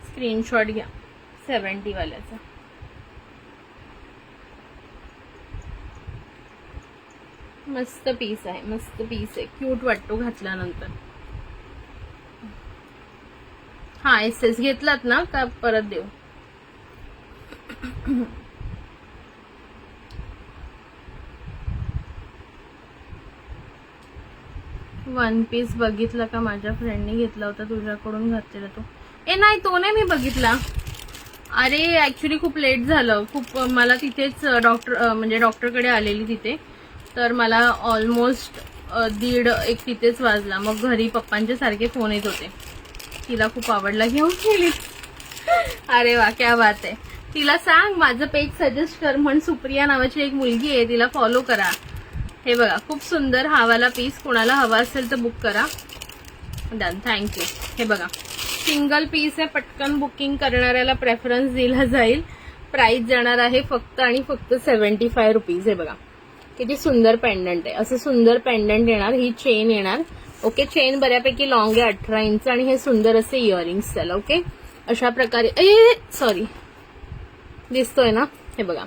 स्क्रीनशॉट घ्या. 70 वाल्याचा. मस्त पीस आहे, मस्त पीस आहे, क्यूट वाटतो घातल्यानंतर. हा एसएस घेतलात ना का परत देऊ? वन पीस बघितला का? माझ्या फ्रेंडने घेतला होता तुझ्याकडून घातलेला तो. नाही तो नाही मी बघितला. अरे ऍक्च्युली खूप लेट झालं, खूप मला तिथेच म्हणजे डॉक्टरकडे आलेली तिथे, तर मला ऑलमोस्ट 1:30 तिथेच वाजला. मग घरी पप्पांचे सारखे फोन येत होते, तिला खूप आवडला घेऊन गेली. अरे वा क्या बात आहे. तिला सांग माझं पेज सजेस्ट कर म्हण, सुप्रिया नावाची एक मुलगी आहे तिला फॉलो करा. हे बघा खूप सुंदर हावाला पीस, कोणाला हवा असेल तर बुक करा. Done, thank you. हे बघा सिंगल पीस आहे, पटकन बुकिंग करणाऱ्याला प्रेफरन्स दिला जाईल. प्राइस जाणार आहे फक्त आणि फक्त 75 रुपीज. हे बघा किती सुंदर पेंडंट आहे, असं सुंदर पेंडंट येणार, ही चेन येणार. ओके, चेन बऱ्यापैकी लॉंग आहे 18 इंच आणि हे सुंदर असे इयरिंग्स त्याला. ओके, अशा प्रकारे सॉरी दिसतोय ना. हे बघा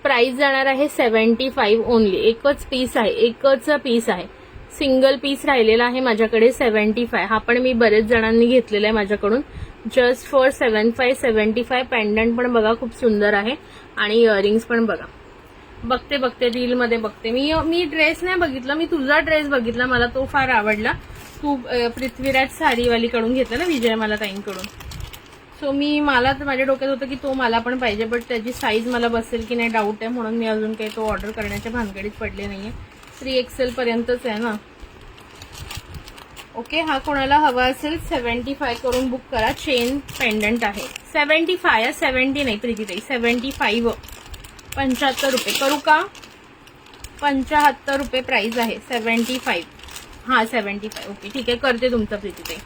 प्राइस जाणार आहे 75 ओनली. एकच पीस आहे, एकच पीस आहे, सिंगल पीस राहिलेला आहे माझ्याकडे 75. हा पण मी बरेच जणांनी घेतलेला आहे माझ्याकडून, जस्ट फॉर 75. पेंडंट पण बघा खूप सुंदर आहे आणि इयरिंग्स पण बघा. बघते रील मध्ये बघते मी ड्रेस नाही बघितला, मी तुझा ड्रेस बघितला, मला तो फार आवडला. तू पृथ्वीराज साडीवाली कडून घेतला ना, विजयमाला ताईंकडून. सो मला तर माझ्या डोक्यात होतं की तो मला पण पाहिजे, बट त्याची साईज मला बसेल की नाही डाऊट आहे, म्हणून मी अजून काही तो ऑर्डर करण्याच्या भानगडीत पडले नाहीये. 3XL पर्यंतच आहे ना. ओके, हा कोणाला हवा असेल 75 करून बुक करा. चेन पेंडंट आहे 75, 70 नाही प्रीतीताई, 75. 75 रुपये करू का? 75 रुपये प्राइस आहे. 75. हा 75. ओके ठीक आहे, करते तुमचं प्रीतीताई.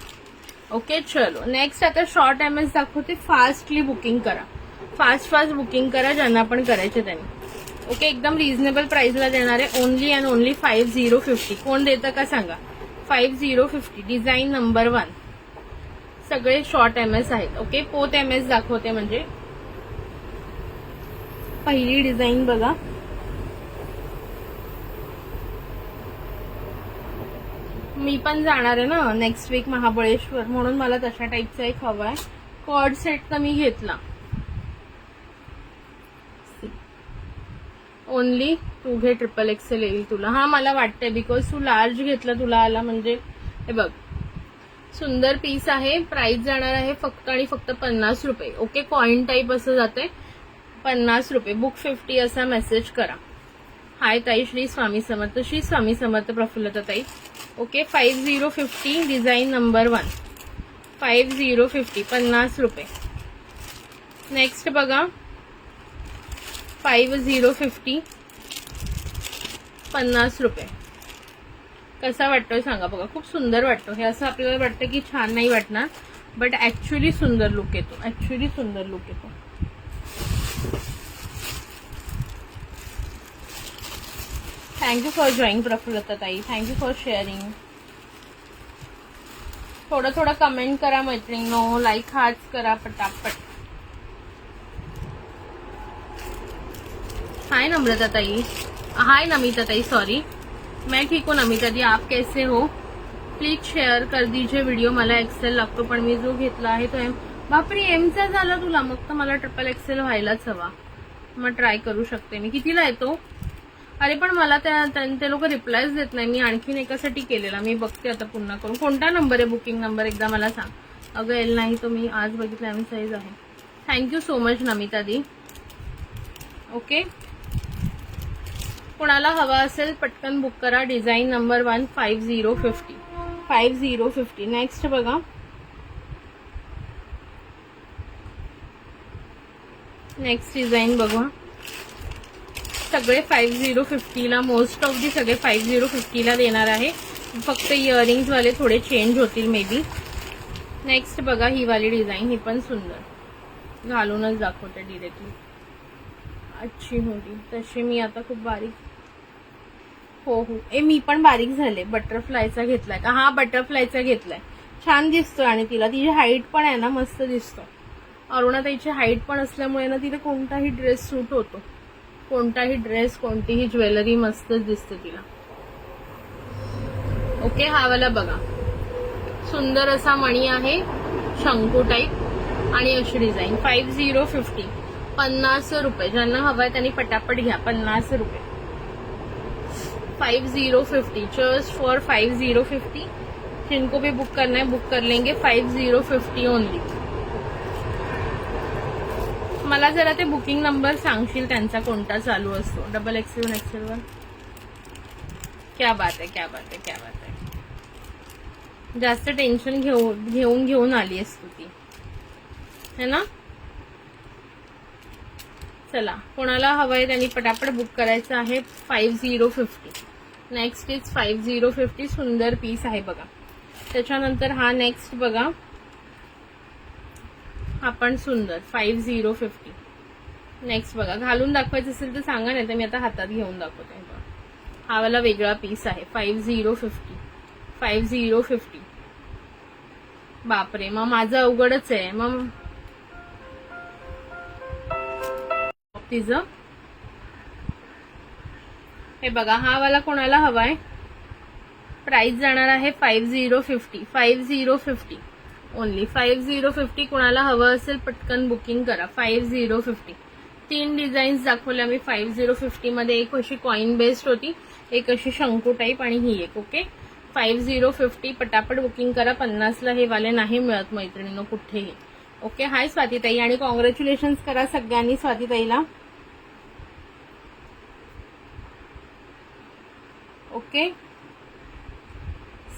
ओके चलो नेक्स्ट आता शॉर्ट MS दाखवते. फास्टली बुकिंग करा, फास्ट बुकिंग करा ज्यांना पण करायचे त्यांनी. ओके, एकदम रिझनेबल प्राइसला देणार आहे. Only and only 5050. कोण देतं का सांगा? 5050. Design number 1. सगळे शॉर्ट MS आहेत. ओके, पोत MS दाखवते, म्हणजे पहिली डिझाईन बघा. मी पण जाणार आहे ना नेक्स्ट वीक महाबळेश्वर, म्हणून मला तशा टाईपचा एक हवा आहे. कॉर्ड सेट तर मी घेतला. ओनली तू घे, XXL येईल तुला. हा मला वाटतंय बिकॉज तू लार्ज घेतला, तुला आला म्हणजे. हे बघ सुंदर पीस आहे. प्राइस जाणार आहे फक्त आणि फक्त 50 रुपये. ओके, कॉइन टाईप असं जाते. 50 रुपये. बुक 50 असा मेसेज करा. हाय ताई, श्री स्वामी समर्थ. श्री स्वामी समर्थ प्रफुल्लता ताई. ओके, 5050. Design number 1. 5050. 50 रुपये. नेक्स्ट बघा 5050. 50 रुपये. कसा वाटतोय सांगा? बघा खूप सुंदर वाटतो. हे असं आपल्याला वाटतं की छान नाही वाटणार, बट ऍक्च्युली सुंदर लुक येतो. ऍक्च्युली सुंदर लुक येतो. थँक्यू फॉर जॉईनिंग प्रफुल्लता ताई. Thank you for sharing. थोडं कमेंट करा मैत्रिणींनो, लाईक हार्ट्स करा पटापट. हाय नम्रता ताई. हाय नमिता ताई, सॉरी. मैं ठीक हूँ नमिता दी, आप कैसे हो? प्लीज शेअर कर दीजिए व्हिडिओ. मला XL लागतो, पण मी जो घेतला आहे तो M. बापरे, Mचा झाला तुला? मग तर मला XXL व्हायलाच हवा. मग ट्राय करू शकते मी. कितीला येतो? अरे पण मला ते लोक रिप्लायच देत नाही. मी आणखीन एकासाठी केलेला, मी बघते आता पुन्हा करून. कोणता नंबर आहे बुकिंग नंबर एकदा मला सांग. अगं L नाही तो मी आज बघितला, M साईज आहे. थँक्यू सो मच नमिता दी. ओके, कोणाला हवा असेल पटकन बुक करा. Design number 1. 5050. 5050. नेक्स्ट बघा नेक्स्ट डिझाईन बघा. सगळे 5050ला, मोस्ट ऑफ दी सगळे 5050ला देणार आहे. फक्त इयरिंग्स वाले थोडे चेंज होतील मे बी. नेक्स्ट बघा ही वाली डिझाईन, ही पण सुंदर. घालूनच दाखवते डिरेक्टली. अच्छी होती तशी. मी आता खूप बारीक. हो मी पण बारीक झाले. बटरफ्लायचा घेतलाय का? हा बटरफ्लायचा घेतलाय. छान दिसतोय आणि तिला तिची हाईट पण आहे ना, मस्त दिसतो. अरुणाताईची हाईट पण असल्यामुळे ना तिथे कोणताही ड्रेस सूट होतो, कोणताही ड्रेस कोणतीही ज्वेलरी मस्तच दिसते तिला. ओके, हा वाला बघा, सुंदर असा मणी आहे, शंकू टाईप आणि अशी डिझाईन. 5050, 50 रुपये. ज्यांना हवाय त्यांनी पटापट घ्या, 50 रुपये. 5050, जस्ट फॉर 5050. जिनको भी बुक करना है बुक कर लेंगे. 5050 ओनली. मला जरा ते बुकिंग नंबर सांगशील त्यांचा कोणता चालू असतो? XXL, XXL1. क्या बात आहे, क्या बात आहे, क्या बात आहे. जास्त टेन्शन घेऊन आली आहेस तू ती, है ना? चला, कोणाला हवंय त्यांनी पटापट बुक करायचं आहे. 5050. Next is 5050. सुंदर पीस आहे बघा. त्याच्यानंतर हा नेक्स्ट बघा, हा पण सुंदर. 5050. नेक्स्ट बघा, घालून दाखवायचं असेल तर सांगा, नाही तर मी आता हातात घेऊन दाखवते. हा वाला वेगळा पीस आहे. 5050. 5050. बापरे, मग माझं अवघडच आहे मग. तिचं हे बघा, हा वाला कोणाला हवाय? प्राइस जाणार आहे 5050. 5050 ओनली. 5050 कोणाला हवं असेल पटकन बुकिंग करा. 5050. 3 डिझाईन्स दाखवल्या मी 5050 मध्ये. एक अशी कॉइन बेस्ड होती, एक अशी शंकू टाईप आणि ही एक. ओके, 5050 पटापट बुकिंग करा. 50ला हे वाले नाही मिळत मैत्रिणींनो कुठेही. ओके, हाय स्वातीताई आणि कॉंग्रॅच्युलेशन्स करा सगळ्यांनी स्वातीताईला. ओके,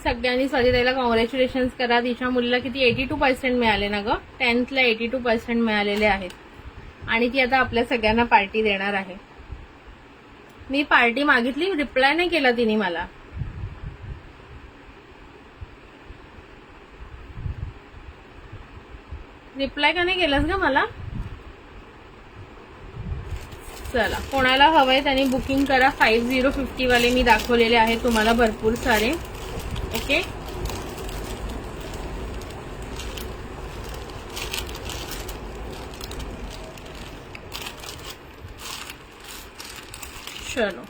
सगळ्यांनी स्वातीताईला कॉंग्रॅच्युलेशन्स करा. तिच्या मुलीला किती 82% मिळाले ना ग? 10th ला 82% मिळालेले आहेत आणि ती आता आपल्या सगळ्यांना पार्टी देणार आहे. मी पार्टी मागितली, रिप्लाय नाही केला तिने मला. रिप्लाय का नाही केलास ग मला? चला, कोणाला हवंय त्यांनी बुकिंग करा. 5050 वाले मी दाखवलेले आहे तुम्हाला भरपूर सारे. ओके, चलो.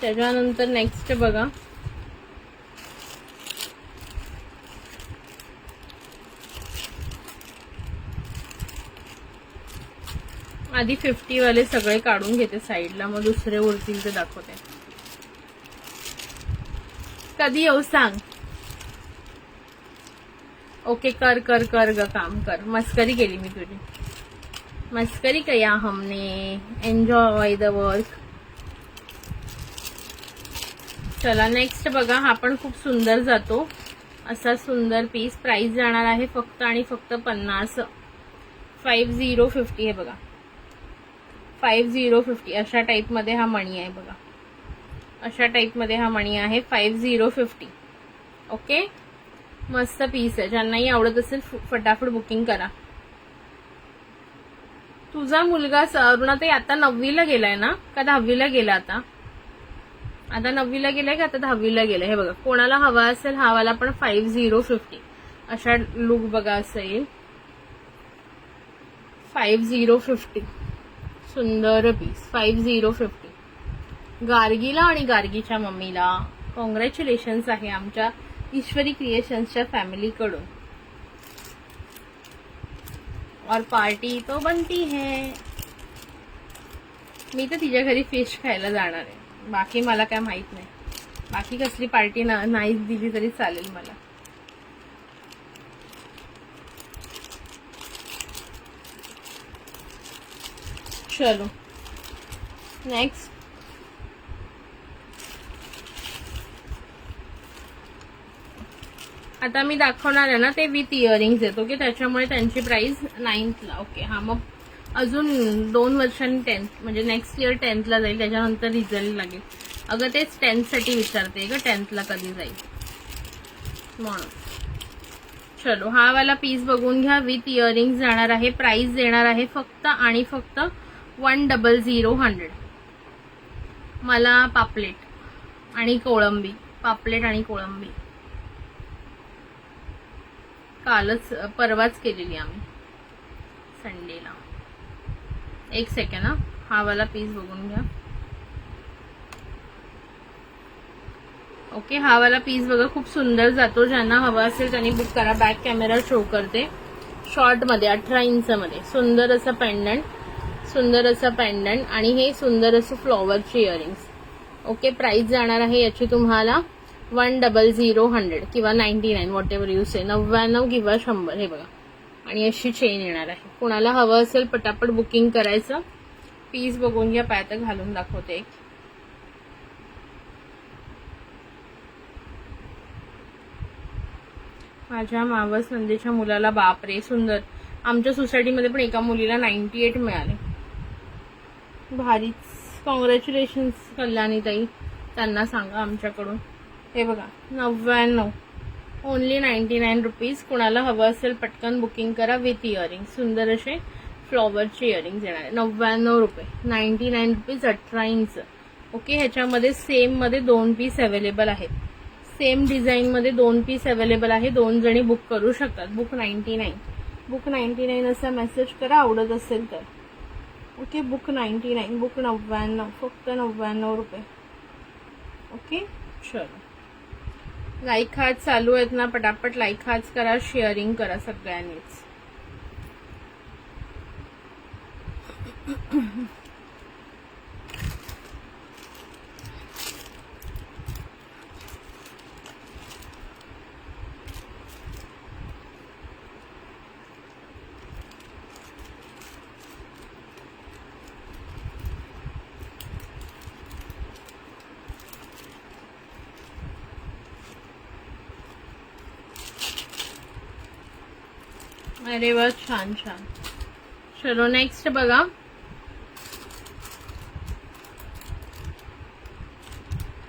त्याच्यानंतर नेक्स्ट बघा, आधी 50 वाले सगळे काढून घेते साईडला, मग दुसरे उरतील ते दाखवते. कधी येऊ सांग? ओके, कर कर कर ग, काम कर. मस्करी केली मी तुझी, मस्करी किया हमने. Enjoy the work. चला, नेक्स्ट बघा, हा पण खूप सुंदर जातो असा सुंदर पीस. प्राइस जाणार आहे फक्त आणि फक्त 50. 5050 हे बघा, 5050 अशा टाइप मध्ये हा मणी आहे बघा. अशा टाइप मध्ये हा मणी आहे. 5050. ओके, मस्त पीस आहे. ज्यांनाही आवडत असेल फटाफट बुकिंग करा. तुझा मुलगा अरुणाताई आता 9वीला गेलाय ना का 10वीला गेला? आता 9वीला गेलाय का आता 10वीला गेलाय? हे बघा, कोणाला हवा असेल हा वाला पण 5050 अशा लुक बघा असेल. 5050 सुंदर पीस. 5050. गार्गीला आणि गार्गीच्या मम्मीला कॉंग्रॅच्युलेशन्स आहे आमच्या ईश्वरी क्रिएशन्सच्या फॅमिली कडून. और पार्टी तो बनती है. मी तर तिच्या घरी फिश खायला जाणार आहे. बाकी मला काय माहित नाही. बाकी कसली पार्टी नाही दिली तरी चालेल मला. चलो, नेक्स्ट आता मी दाखवणार आहे ना ते विथ इयरिंग्स आहेत. ओके, त्याच्यामुळे त्यांची प्राइस 9th ला. ओके, हा मग अजून 2 वर्षांनी 10th म्हणजे नेक्स्ट इयर 10th ला जाईल. त्याच्यानंतर रिझल्ट लागेल. अगं तेच 10th साठी विचारते का 10th ला कधी जाईल म्हणून. चलो, हा वाला पीस बघून घ्या. विथ इयरिंग्स जाणार आहे. प्राइस देणार आहे फक्त आणि फक्त 100. मला पापलेट आणि कोळंबी. पापलेट आणि कोळंबी कालच परवाच केलेली आम्ही. संडेला. एक सेकंड हा, हा वाला पीस बघून घ्या. ओके, हा वाला पीस बघा खूप सुंदर जातो. ज्यांना हवा असेल त्यांनी बुक करा. बॅक कॅमेरा शो करते. शॉर्ट मध्ये 18 इंच मध्ये सुंदर असं पेंडंट, सुंदर असं पेंडंट आणि हे सुंदर असं फ्लॉवरची इयरिंग्स. ओके, प्राइस जाणार आहे याची तुम्हाला 100 किंवा 99 वॉट एव्हर यू से, 99 किंवा 100. हे बघा, आणि अशी चेन येणार आहे. कोणाला हवं असेल पटापट बुकिंग करायचं. पीस बघून घ्या, पायात घालून दाखवते एक. माझ्या मावस नंदेच्या मुलाला बापरे सुंदर. आमच्या सोसायटीमध्ये पण एका मुलीला 98 मिळाले. भारीच, कॉंग्रॅच्युलेशन्स कल्याणी ताई, त्यांना सांगा आमच्याकडून. हे बघा 99, ओनली 99 रुपीज. कुणाला हवं असेल पटकन बुकिंग करा. विथ इयरिंग, सुंदर असे फ्लॉवरचे इयरिंग्स येणार आहे. 99 रुपये, 99 रुपीज, 18 इंच. ओके, ह्याच्यामध्ये सेम मध्ये 2 पीस अवेलेबल आहेत. सेम डिझाईन मध्ये 2 पीस अवेलेबल आहे. 2 जणी बुक करू शकतात. बुक 99, बुक 99 असा मेसेज करा आवडत असेल तर. ओके, बुक 99, बुक 99, फक्त 99 रुपये. ओके, चलो. लाईक हार्ट चालू आहेत ना, पटापट लाईक हार्ट करा, शेअरिंग करा सगळ्यांनीच. अरे वा, छान छान. चलो नेक्स्ट बघा.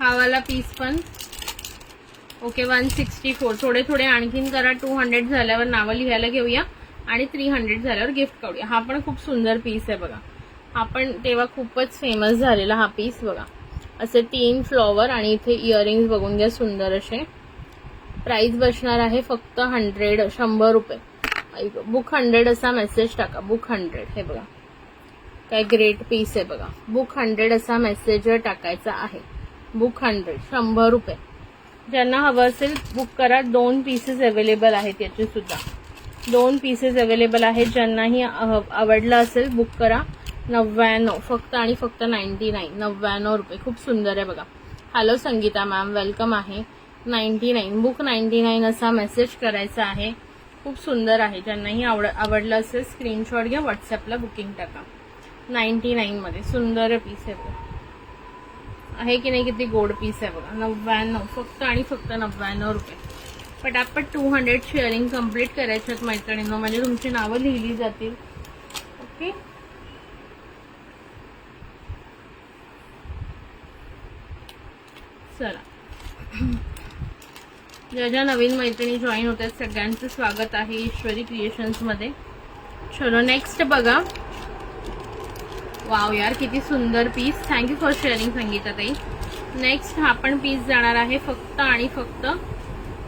हा वाला पीस पण ओके 164. थोडे थोडे आणखीन करा. 200 झाल्यावर नावं लिहायला घेऊया आणि 300 झाल्यावर गिफ्ट करूया. हा पण खूप सुंदर पीस आहे बघा. हा पण तेव्हा खूपच फेमस झालेला हा पीस बघा. असे 3 फ्लॉवर आणि इथे इयरिंग्स बघून घ्या, सुंदर असे. प्राइस बसणार आहे फक्त 100 रुपये. बुक 100 असा मेसेज टाका. बुक 100. हे बघा काय ग्रेट पीस आहे बघा. बुक 100 असा मेसेज टाकायचा आहे. बुक 100 रुपये. ज्यांना हवं असेल बुक करा. 2 पीसेस अवेलेबल आहेत याचे सुद्धा. 2 पीसेस अवेलेबल आहेत. ज्यांनाही आवडलं असेल बुक करा. 99 फक्त आणि फक्त 99 रुपये. खूप सुंदर आहे बघा. हॅलो संगीता मॅम, वेलकम आहे. 99, बुक 99 असा मेसेज करायचा आहे. खूप सुंदर आहे. ज्यांनाही आवडलं असेल स्क्रीनशॉट घ्या, व्हॉट्सअपला बुकिंग टाका. 99 मध्ये सुंदर पीस आहे बघा. आहे की नाही, किती गोड पीस आहे बघा. 99 फक्त आणि फक्त 99 रुपये. पटापट 200 शेअरिंग कंप्लीट करायच्यात मैत्रिणींनो, म्हणजे तुमची नावं लिहिली जातील. ओके, चला. ज्या ज्या नवीन मैत्रिणी जॉईन होतात सगळ्यांचं स्वागत आहे ईश्वरी क्रिएशन्स मध्ये. चलो नेक्स्ट बघा. वाव यार, किती सुंदर piece. Thank you for sharing Sangita ताई. नेक्स्ट हा पण पीस जाणार आहे फक्त आणि फक्त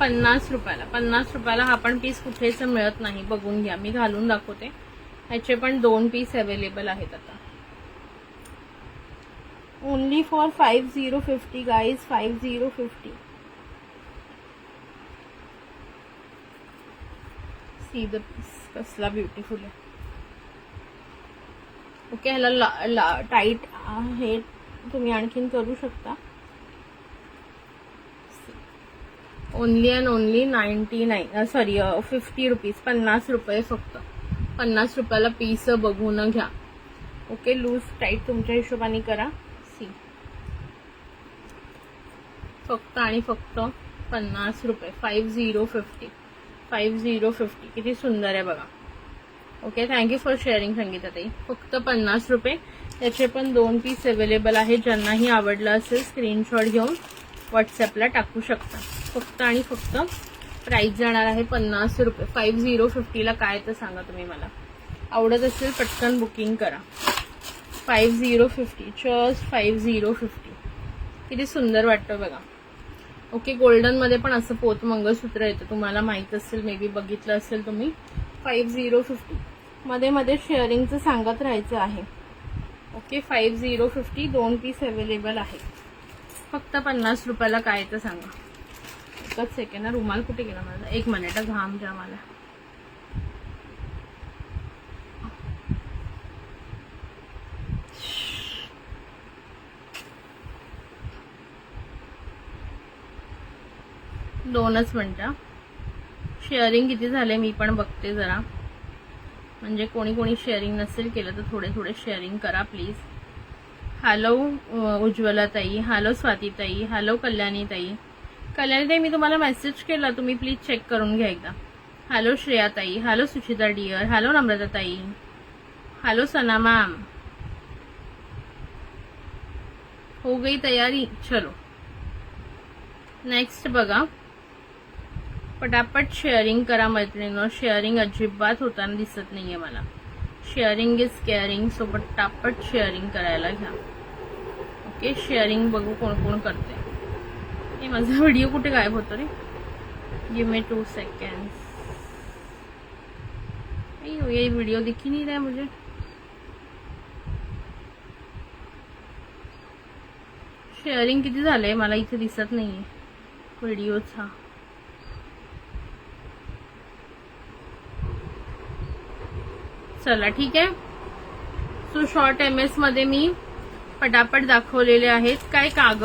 50 रुपयाला. 50 रुपयाला हा पण पीस कुठेच मिळत नाही. बघून घ्या, मी घालून दाखवते. ह्याचे पण 2 पीस अवेलेबल आहेत आता. Only for 5050 guys, 5050. See the piece, कसला ब्युटिफुल आहे. ओके, ह्याला टाईट आहे, तुम्ही आणखीन करू शकता. Only and only 99, sorry 50 rupees, 50 रुपये फक्त. 50 रुपयाला पीस बघून घ्या. ओके, लूज टाईट तुमच्या हिशोबाने करा. सी, फक्त आणि फक्त 50 रुपये. 5050, 5050. किती सुंदर आहे बघा. Okay, thank you for sharing Sangita ताई. फक्त 50 रुपये. त्याचे पण 2 पीस अवेलेबल आहे. ज्यांनाही आवडलं असेल स्क्रीनशॉट घेऊन व्हॉट्सअपला टाकू शकता. फक्त आणि फक्त प्राइस जाणार आहे 50 रुपये. 5050ला काय तर सांगा तुम्ही मला. आवडत असेल पटकन बुकिंग करा. 5050, जस्ट 5050. किती सुंदर वाटतं बघा. ओके, गोल्डन मध्ये पण असं पोत मंगळसूत्र येतं, तुम्हाला माहित असेल, मे बी बघितलं असेल तुम्ही. 5050. मध्ये मध्ये शेअरिंगचं सांगत राहायचं आहे. ओके 5050 2 पीस अवेलेबल आहे. फक्त 50 रुपयाला. काय तर सांगा. एकच सेकंड. रुमाल कुठे गेला माझा? 1 मिनिट. घाम जाम आला. दोनच मिनिटं. शेअरिंग किती झाले मी पण बघते जरा. म्हणजे कोणी कोणी शेअरिंग नसेल केलं तर थोडे थोडे शेअरिंग करा प्लीज. हॅलो उज्ज्वला ताई, हॅलो स्वाती ताई, हॅलो कल्याणी ताई. कल्याणी ताई मी तुम्हाला मेसेज केला, तुम्ही प्लीज चेक करून घ्या एकदा. हॅलो श्रेया ताई, हॅलो सुचिता डियर, हॅलो नम्रता ताई, हॅलो सना मॅम. हो गई तयारी. चलो नेक्स्ट बघा. पटापट शेअरिंग करा मैत्रिणींनो. शेअरिंग अजिबात होताना दिसत नाहीये मला. Sharing is caring. सो पटापट शेअरिंग करायला घ्या. ओके शेअरिंग बघू कोण कोण करते. हे माझा व्हिडिओ कुठे गायब होतो रे. Give me 2 seconds. ये वीडियो दिख ही नहीं रहा है मुझे. शेअरिंग किती झालंय मला इथे दिसत नाहीये व्हिडिओचा. चला ठीक आहे. सो शॉर्ट MS मध्ये मी पटापट दाखवलेले आहेत. काय काग.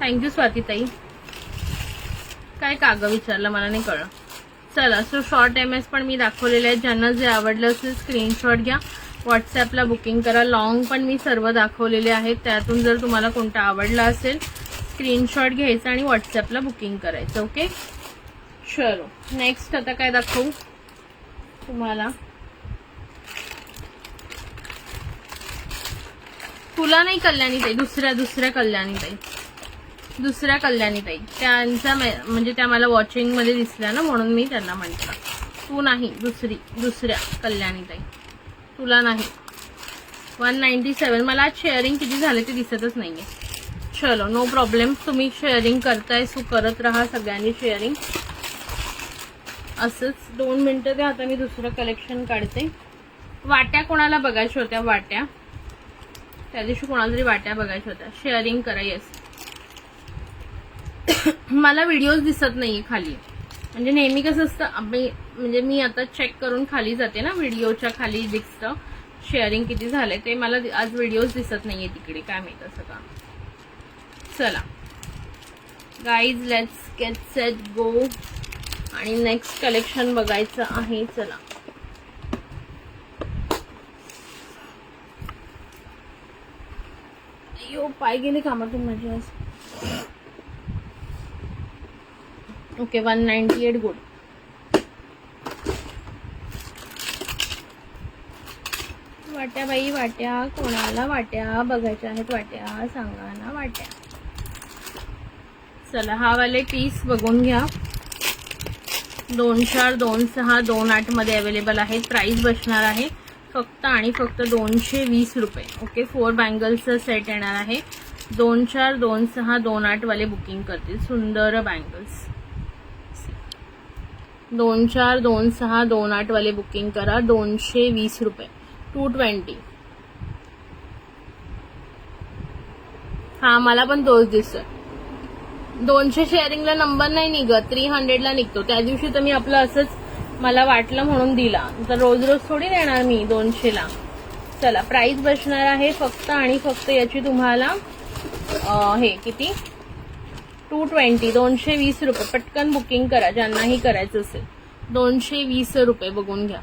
थँक्यू स्वाती ताई. काय काग विचारलं मला नाही कळलं. चला सो शॉर्ट MS पण मी दाखवलेले आहेत. ज्यांना जे आवडलं असेल स्क्रीनशॉट घ्या, व्हॉट्सॲपला बुकिंग करा. लॉंग पण मी सर्व दाखवलेले आहेत. त्यातून जर तुम्हाला कोणता आवडला असेल स्क्रीनशॉट घ्यायचा आणि व्हॉट्सॲपला बुकिंग करायचं. ओके चलो नेक्स्ट आता काय दाखवू तुम्हाला. तुला नाही कल्याणी ताई, दुसऱ्या कल्याणी ताई, दुसऱ्या कल्याणी ताई. त्यांचा म्हणजे त्या मला वॉचिंग मध्ये दिसल्या ना म्हणून मी त्यांना म्हटलं. तू नाही, दुसऱ्या कल्याणी ताई, तुला नाही. 197. मला आज शेअरिंग किती झाले ते दिसतच नाहीये. चलो नो प्रॉब्लेम. तुम्ही शेअरिंग करताय सो करत राहा सगळ्यांनी शेअरिंग. असंच 2 मिनिटं द्या. आता मी दुसरं कलेक्शन काढते. वाट्या कोणाला बघायच्या होत्या? वाट्या त्या दिवशी कोणाला तरी वाट्या बघायच्या होत्या. शेअरिंग करा. येस मला व्हिडिओज दिसत नाहीये खाली. म्हणजे नेहमी कसं असतं म्हणजे मी आता चेक करून खाली जाते ना, व्हिडिओच्या खाली दिसतं शेअरिंग किती झालंय ते. मला आज व्हिडिओज दिसत नाहीये तिकडे. काय माहित असं का. चला guys let's get set go. आणि नेक्स्ट कलेक्शन बघायचं आहे. चला यो पाय गेले कामातून माझी आज. Okay 198 good. वाट्या बाई वाट्या. कोणाला वाट्या बघायच्या आहेत? वाट्या सांगा ना वाट्या. चला हा वाले पीस बघून घ्या. 24, 26, 28 मध्ये अवेलेबल आहेत. प्राइस बसणार आहे फक्त आणि फक्त 220 रुपये. ओके 4 बँगल्सचा सेट येणार आहे. 24, 26, 28 वाले बुकिंग करतील. सुंदर बँगल्स. 24, 26, 28 वाले बुकिंग करा. 220 रुपये. 220. हा मला पण तोच दिसतोय. 200 शेअरिंगला नंबर नाही निघत, 300ला निघतो. त्या दिवशी तर मी आपलं असंच मला वाटलं म्हणून दिला. तर रोज रोज थोडी देणार मी 200ला. चला प्राइस बसणार आहे फक्त आणि फक्त याची तुम्हाला हे किती 220 220 रुपये. पटकन बुकिंग करा ज्यांनाही करायचं असेल. 220 रुपये. बघून घ्या.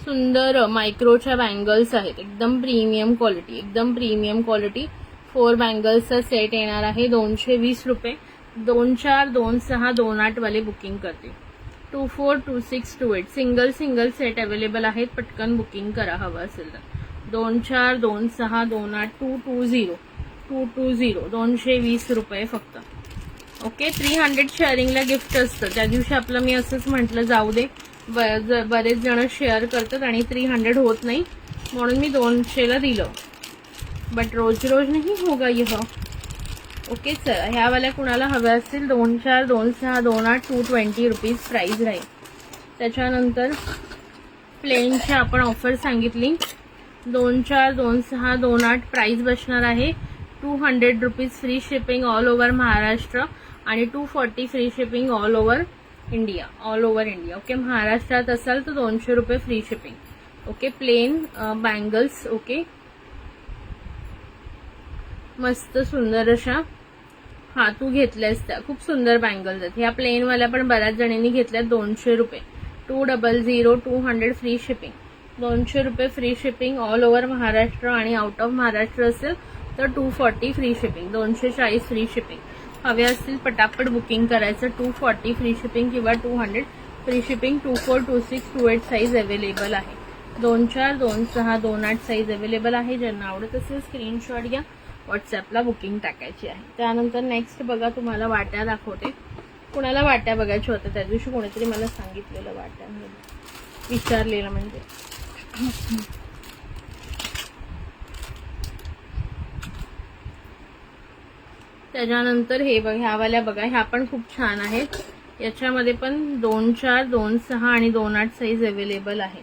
सुंदर मायक्रोच्या बँगल्स आहेत. एकदम प्रीमियम क्वालिटी, एकदम प्रीमियम क्वालिटी. 4 बँगल्सचा सेट येणार आहे. 220 रुपये. 24, 26, 28 वाले बुकिंग करते. 24, 26, 28 सिंगल सेट अवेलेबल आहेत. पटकन बुकिंग करा हवं असेल तर. 24, 26, 28 220 220 220 रुपये फक्त. ओके 300 शेअरिंगला गिफ्ट असतं. त्या दिवशी आपलं मी असंच म्हटलं जाऊ दे, बरेच जण शेअर करतात आणि 300 होत नाही म्हणून मी 200ला दिलं. बट रोज रोज नाही होगा यह. ओके चला ह्या वाल्या कुणाला हव्या असतील 24, 26, 28 220 रुपीज प्राइस राहील. त्याच्यानंतर प्लेनची आपण ऑफर सांगितली 242628 प्राइस बसणार आहे 200 rupees free shipping all over Maharashtra आणि 240 free shipping all over India. Okay, महाराष्ट्रात असाल तर 200 रुपये free shipping. Okay, plain bangles. Okay, मस्त सुंदर अशा. हा, तू घेतल्यास त्या खूप सुंदर बँगल्स आहेत. ह्या प्लेन वाल्या पण बऱ्याच जणांनी घेतल्या. 200 रुपये 200 200 फ्री शिपिंग. 200 रुपये free shipping all over Maharashtra आणि आउट ऑफ महाराष्ट्र असेल तर 240 फ्री शिपिंग. 240 free shipping. हवे असतील पटापट बुकिंग करायचं. 240 फ्री शिपिंग किंवा 200 फ्री शिपिंग. 242628 साईज अवेलेबल आहे. 242628 साईज अवेलेबल आहे. ज्यांना आवडत असेल स्क्रीनशॉट घ्या, व्हॉट्सअपला बुकिंग टाकायची आहे. त्यानंतर नेक्स्ट बघा, तुम्हाला वाट्या दाखवते. कुणाला वाट्या बघायच्या होत्या त्या दिवशी कोणीतरी मला सांगितलेलं, वाट्यांमध्ये विचारलेलं म्हणजे. त्याच्यानंतर हे बघा, ह्यावाल्या बघा, ह्या पण खूप छान आहेत. याच्यामध्ये पण 2426 आणि 28 साईज अवेलेबल आहे.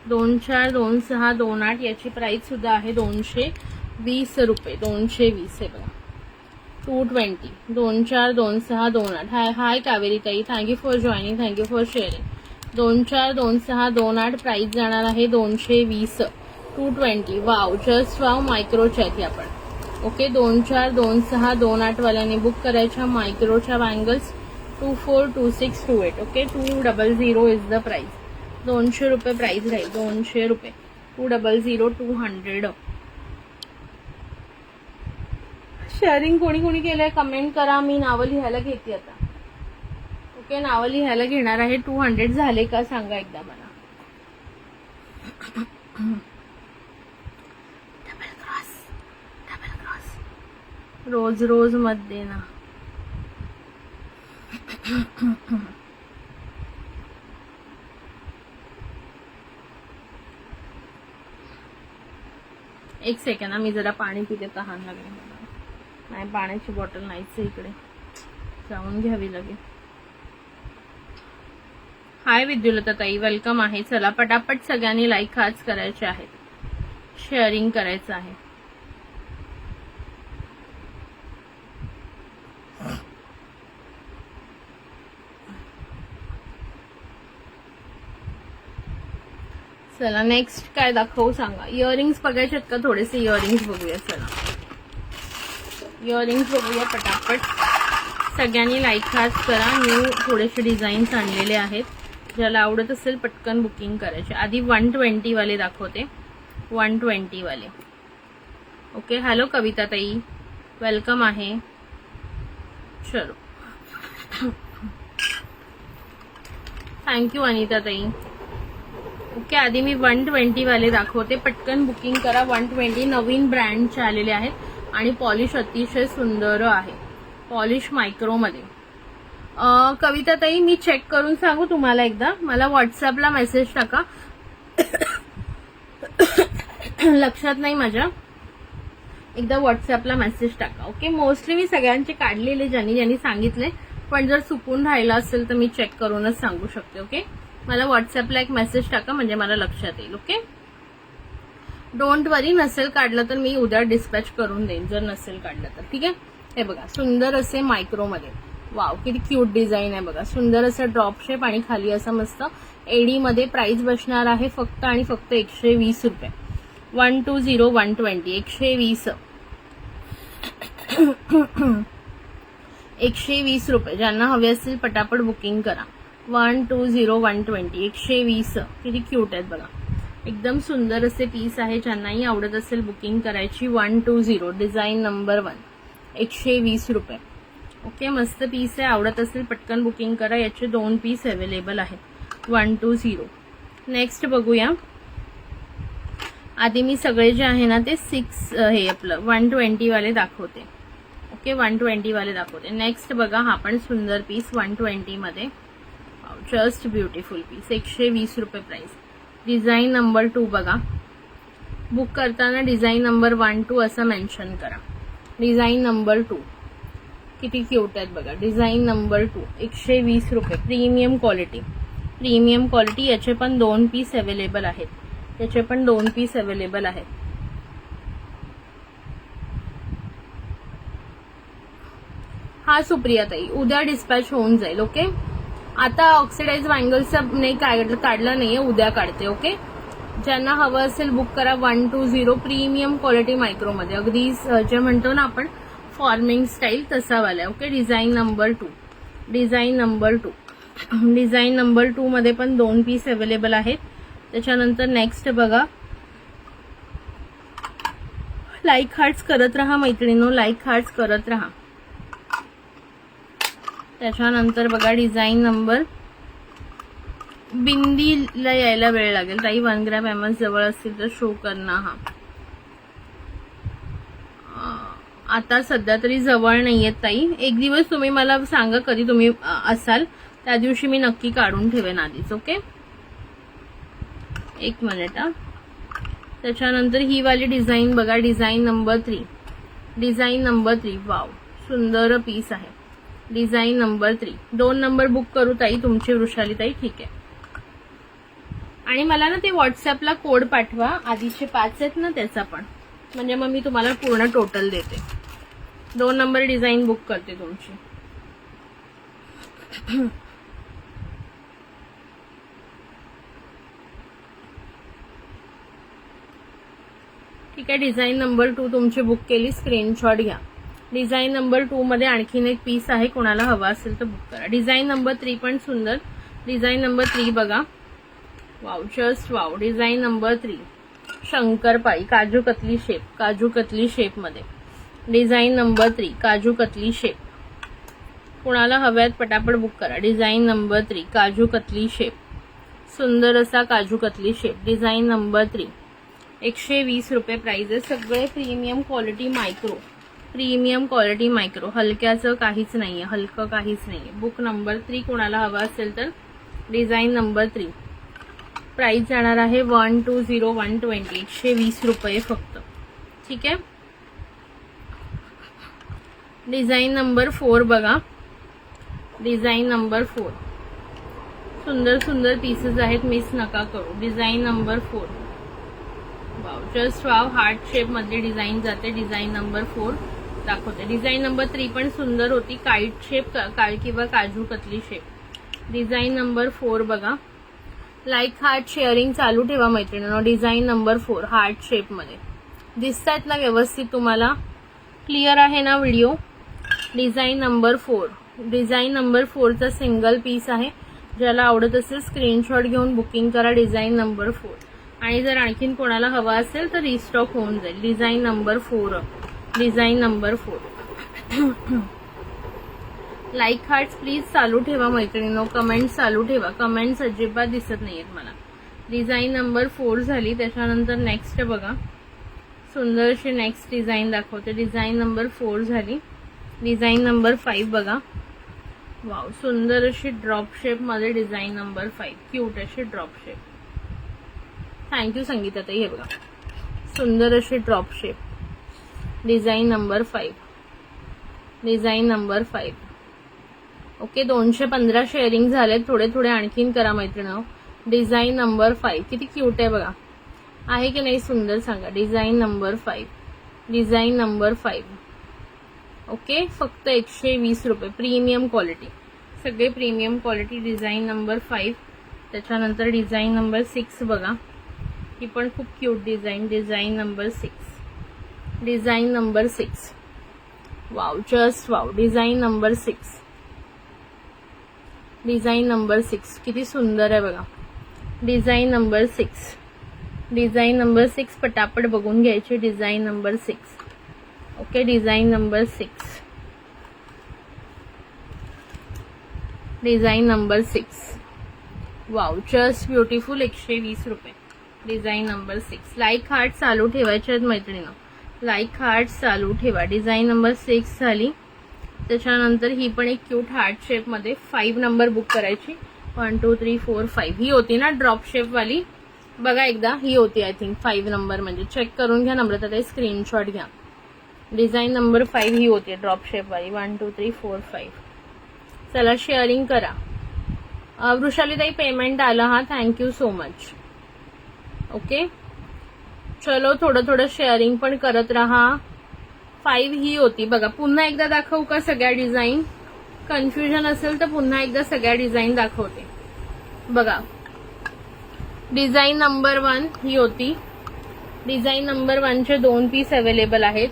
242628 याची प्राइस सुद्धा आहे 220 रुपये. 220 आहे बघा. 220 242628. हाय कावेरी ताई, thank you for joining, thank you for sharing. 242628 price जाणार आहे 220. 220. Wow, just wow. मायक्रोच्या आहेत ह्या पण. ओके, 242628 वाल्याने बुक करायच्या मायक्रोच्या bangles. 242628. Okay, 200 is the price. 200 रुपये प्राइस राहील. 200 रुपये. 200 200. शेअरिंग कोणी कोणी केलंय कमेंट करा. मी नावं लिहायला घेते आता. ओके, नावं लिहायला घेणार आहे. 200 झाले का सांगा एकदा मला. रोज रोज मध्ये ना. एक सेकंड, मी जरा पाणी पिते, तहान लागली. नाही, पाण्याची बॉटल नाहीच इकडे, जाऊन घ्यावी लागेल. हाय विद्युलता ताई, वेलकम आहे. चला पटापट सगळ्यांनी लाईक हाच करायचे आहेत, शेअरिंग करायचं आहे. चला नेक्स्ट काय दाखवू सांगा. इयरिंग्स बघायचे आहेत का? थोडेसे इयरिंग्स बघूया. चला इयरिंग्स बघूया पटापट. सगळ्यांनी लाईक हाच करा. न्यू थोडेसे डिझाईन्स आणलेले आहेत. ज्याला आवडत असेल पटकन बुकिंग करायचे. आधी 120 वाले दाखवते. 120 वाले. ओके, हॅलो कविता ताई, वेलकम आहे. चलो, थँक्यू अनिता ताई. ओके, आधी मी 120 वाले दाखवते. पटकन बुकिंग करा. 120 नवीन ब्रँडचे आलेले आहेत आणि पॉलिश अतिशय सुंदर आहे. पॉलिश मायक्रोमध्ये. कविता ताई, मी चेक करून सांगू तुम्हाला एकदा. मला व्हॉट्सअपला मेसेज टाका. लक्षात नाही माझ्या, एकदा व्हॉट्सअपला मेसेज टाका. ओके, मोस्टली मी सगळ्यांचे काढलेले ज्यांनी ज्यांनी सांगितले, पण जर चुकून राहिला असेल तर मी चेक करूनच सांगू शकते. ओके, मला व्हॉट्सअपला एक मेसेज टाका म्हणजे मला लक्षात येईल. ओके, डोंट वरी. नसेल काढलं तर मी उद्या डिस्पॅच करून देईन जर नसेल काढलं तर. ठीक आहे. हे बघा, सुंदर असे मायक्रोमध्ये. वाव, किती क्यूट डिझाईन आहे बघा. सुंदर असं ड्रॉप शेप आणि खाली असं मस्त एडी मध्ये. प्राइस बसणार आहे फक्त आणि फक्त 120 रुपये. 120 120 120. 120 रुपये. ज्यांना हवे असतील पटापट बुकिंग करा. 120 120 120. किती क्यूट आहेत बघा. एकदम सुंदर असे पीस आहे. ज्यांनाही आवडत असेल बुकिंग करायची. 120 डिझाईन नंबर 1. 120 रुपये. ओके, मस्त पीस आहे. आवडत असेल पटकन बुकिंग करा. याचे 2 पीस अवेलेबल आहेत. 120. नेक्स्ट बघूया. आधी मी सगळे जे आहे ना ते 6 हे आपलं 120 वाले दाखवते. ओके, 120 वाले दाखवते. नेक्स्ट बघा, हा पण सुंदर पीस 120 मध्ये. Just beautiful piece. 120 रुपये प्राइस. डिझाईन नंबर 2 बघा. बुक करताना डिझाईन नंबर 1 2 असं मेन्शन करा. डिझाईन नंबर 2 किती क्यूट आहेत बघा. डिझाईन नंबर 2 120 रुपये. Premium quality. Premium quality. याचे पण 2 पीस अवेलेबल आहेत. याचे पण 2 पीस अवेलेबल आहेत. हा सुप्रिया ताई, उद्या डिस्पॅच होऊन जाईल. ओके, आता ऑक्सिडाइज बँगल्सचा नाही काढला नाहीये, उद्या काढते. ओके, ज्यांना हवं असेल बुक करा. 120 प्रीमियम क्वालिटी मायक्रोमध्ये, अगदी जे म्हणतो ना आपण फॉर्मिंग स्टाईल तसा वाला. Okay, design number 2. Design number 2. Design number 2 मध्ये पण 2 पीस अवेलेबल आहेत. त्याच्यानंतर नेक्स्ट बघा. लाईक हार्ट्स करत राहा मैत्रिणींनो, लाईक हार्ट्स करत राहा. त्याच्यानंतर बघा डिझाईन नंबर, बिंदीला यायला वेळ लागेल ताई. 1 ग्रॅम एमएस जवळ असतील तर शो करणं. हा आता सध्या तरी जवळ नाहीयेत ताई. एक दिवस तुम्ही मला सांगा कधी तुम्ही असाल, त्या दिवशी मी नक्की काढून ठेवेन आधीच. Okay, 1 minute. त्याच्यानंतर ही वाली डिझाईन बघा, design number 3. Design number 3, wow सुंदर पीस आहे. Design number 3. 2 नंबर बुक करू ताई तुमची, वृषाली ताई? ठीक आहे. आणि मला ना ते व्हॉट्सअपला कोड पाठवा, आधीचे 5 आहेत ना त्याचा पण, म्हणजे मग मी तुम्हाला पूर्ण टोटल देते. 2 नंबर डिझाईन बुक करते तुमची. ठीक आहे, डिझाईन नंबर 2 तुमची बुक केली, स्क्रीनशॉट घ्या. डिझाईन नंबर 2 मध्ये आणखीन एक पीस आहे, कोणाला हवा असेल तर बुक करा. डिझाईन नंबर 3 पण सुंदर. डिझाईन नंबर 3 बघा, wow just wow. Design number 3 शंकरपाळी, काजू कतली शेप, काजू कतली शेप मध्ये. Design number 3 kaju katli shape. कोणाला हव्यात पटापट बुक करा. Design number 3 kaju katli shape, सुंदर असा kaju katli shape. Design number 3 120 रुपये प्राइस आहे. सगळे premium quality micro, premium quality micro, हलक्याचं काहीच नाहीये, हलकं काहीच नाहीये. बुक नंबर 3 कोणाला हवा असेल तर. डिझाईन नंबर 3 प्राइस जाणार आहे 120 120 रुपये फक्त. ठीक आहे. डिझाईन नंबर 4 बघा, डिझाईन नंबर 4 सुंदर सुंदर पीसेस आहेत, मिस नका करू. Design number 4 wow just wow, heart shape मध्ये डिझाईन जाते. डिझाईन नंबर 4 दाखवते. डिझाईन नंबर 3 पण सुंदर होती, काईट शेप किंवा kaju katli shape. Design number 4 बघा. लाईक हार्ट शेअरिंग चालू ठेवा मैत्रिणींनो. डिझाईन नंबर 4 हार्ट शेप मध्ये दिसतायत ना व्यवस्थित, तुम्हाला क्लिअर आहे ना video. Design number 4, design number 4 चा सिंगल पीस आहे. ज्याला आवडत असेल स्क्रीनशॉट घेऊन बुकिंग करा. Design number 4. आणि जर आणखीन कोणाला हवा असेल तर रिस्टॉक होऊन जाईल. Design number 4, design number 4. Like hearts please चालू ठेवा मैत्रिणींनो, कमेंट्स चालू ठेवा. कमेंट्स अजिबात दिसत नाहीयेत मला. डिझाईन नंबर 4 झाली. त्याच्यानंतर नेक्स्ट बघा, सुंदर अशी नेक्स्ट डिझाईन दाखवते. डिझाईन नंबर 4 झाली. डिझाईन नंबर 5 बघा, वाव सुंदर अशी ड्रॉप शेप मध्ये. डिझाईन नंबर 5 क्यूट अशी ड्रॉप शेप. थँक्यू संगीता ताई. हे बघा सुंदर अशी drop shape. Design number 5, design number 5. Okay, 215 sharing झाले. थोडे थोडे आणखीन करा मैत्रिणींनो. डिझाईन नंबर 5 किती क्यूट आहे बघा, आहे की नाही सुंदर सांगा. Design number 5, design number 5. Okay, फक्त 120 रुपये. प्रीमियम क्वालिटी, सगळे प्रीमियम क्वालिटी. Design number 5. त्याच्यानंतर डिझाईन नंबर 6 बघा, ही पण खूप cute design. Design number 6, design number 6 wow just wow. Design number 6, design number 6 किती सुंदर आहे बघा. डिझाईन नंबर 6, डिझाईन नंबर 6 पटापट बघून घ्यायची. Design number 6. Okay, design number 6, design number 6 wow just beautiful. 120 रुपये. Design number 6. लाईक हार्ट चालू ठेवायचे आहेत मैत्रिणींनो, लाईक हार्ट चालू ठेवा. डिझाईन नंबर 6 झाली. त्याच्यानंतर ही पण एक क्यूट हार्ट शेप मध्ये. 5 नंबर बुक करायची. 1 2 3 4 5 ही होती ना ड्रॉप शेप वाली, बघा एकदा. ही होती आय थिंक 5 नंबर, म्हणजे चेक करून घ्या नम्रता ताई, स्क्रीनशॉट घ्या. डिझाईन नंबर 5 ही होती ड्रॉप शेप वाली. 1 2 3 4 5. चला शेअरिंग करा. वृषालीताई पेमेंट आलं हा, थँक्यू सो मच. ओके चलो थोडं थोडं शेअरिंग पण करत राहा. 5 ही होती बघा. पुन्हा एकदा दाखवू का सगळ्या डिझाईन? कन्फ्युजन असेल तर पुन्हा एकदा सगळ्या डिझाईन दाखवते बघा. डिझाईन नंबर 1 ही होती. डिझाईन नंबर 1 चे 2 पीस अवेलेबल आहेत.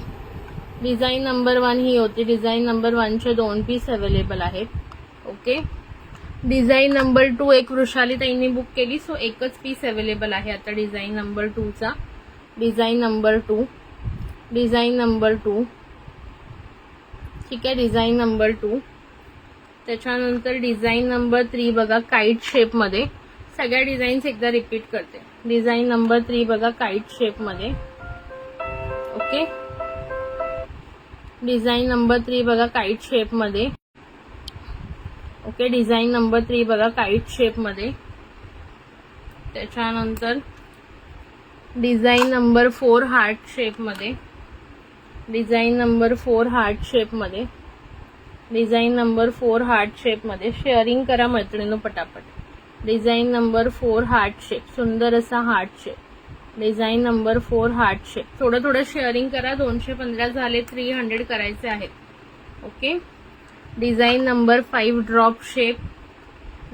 डिझाईन नंबर 1 ही होती. डिझाईन नंबर 1 चे 2 पीस अवेलेबल आहेत. ओके डिझाईन नंबर 2 एक वृषालीताईंनी बुक केली, सो एकच पीस अवेलेबल आहे आता डिझाईन नंबर 2 चा. डिझाईन नंबर 2, डिझाईन नंबर 2, ठीक आहे. डिझाईन नंबर 2 त्याच्यानंतर डिझाईन नंबर 3 बघा काइट शेप मध्ये. सगळ्या डिझाईन्स एकदा रिपीट करते. डिझाईन नंबर 3 बघा काइट शेप मध्ये. ओके डिझाईन नंबर 3 बघा काइट शेप मध्ये. ओके डिझाईन नंबर 3 बघा काइट शेप मध्ये. त्याच्यानंतर डिझाईन नंबर 4 हार्ट शेप मध्ये. डिझाईन नंबर 4 हार्ट शेप मध्ये. डिझाईन नंबर 4 हार्ट शेप मध्ये. शेअरिंग करा मैत्रिणींनो पटापट. डिझाईन नंबर 4 हार्ट शेप, सुंदर असा heart shape. Design number 4 heart shape. थोडं थोडं शेअरिंग करा. 215 झाले, 300 करायचे आहेत. Okay design number 5 drop shape.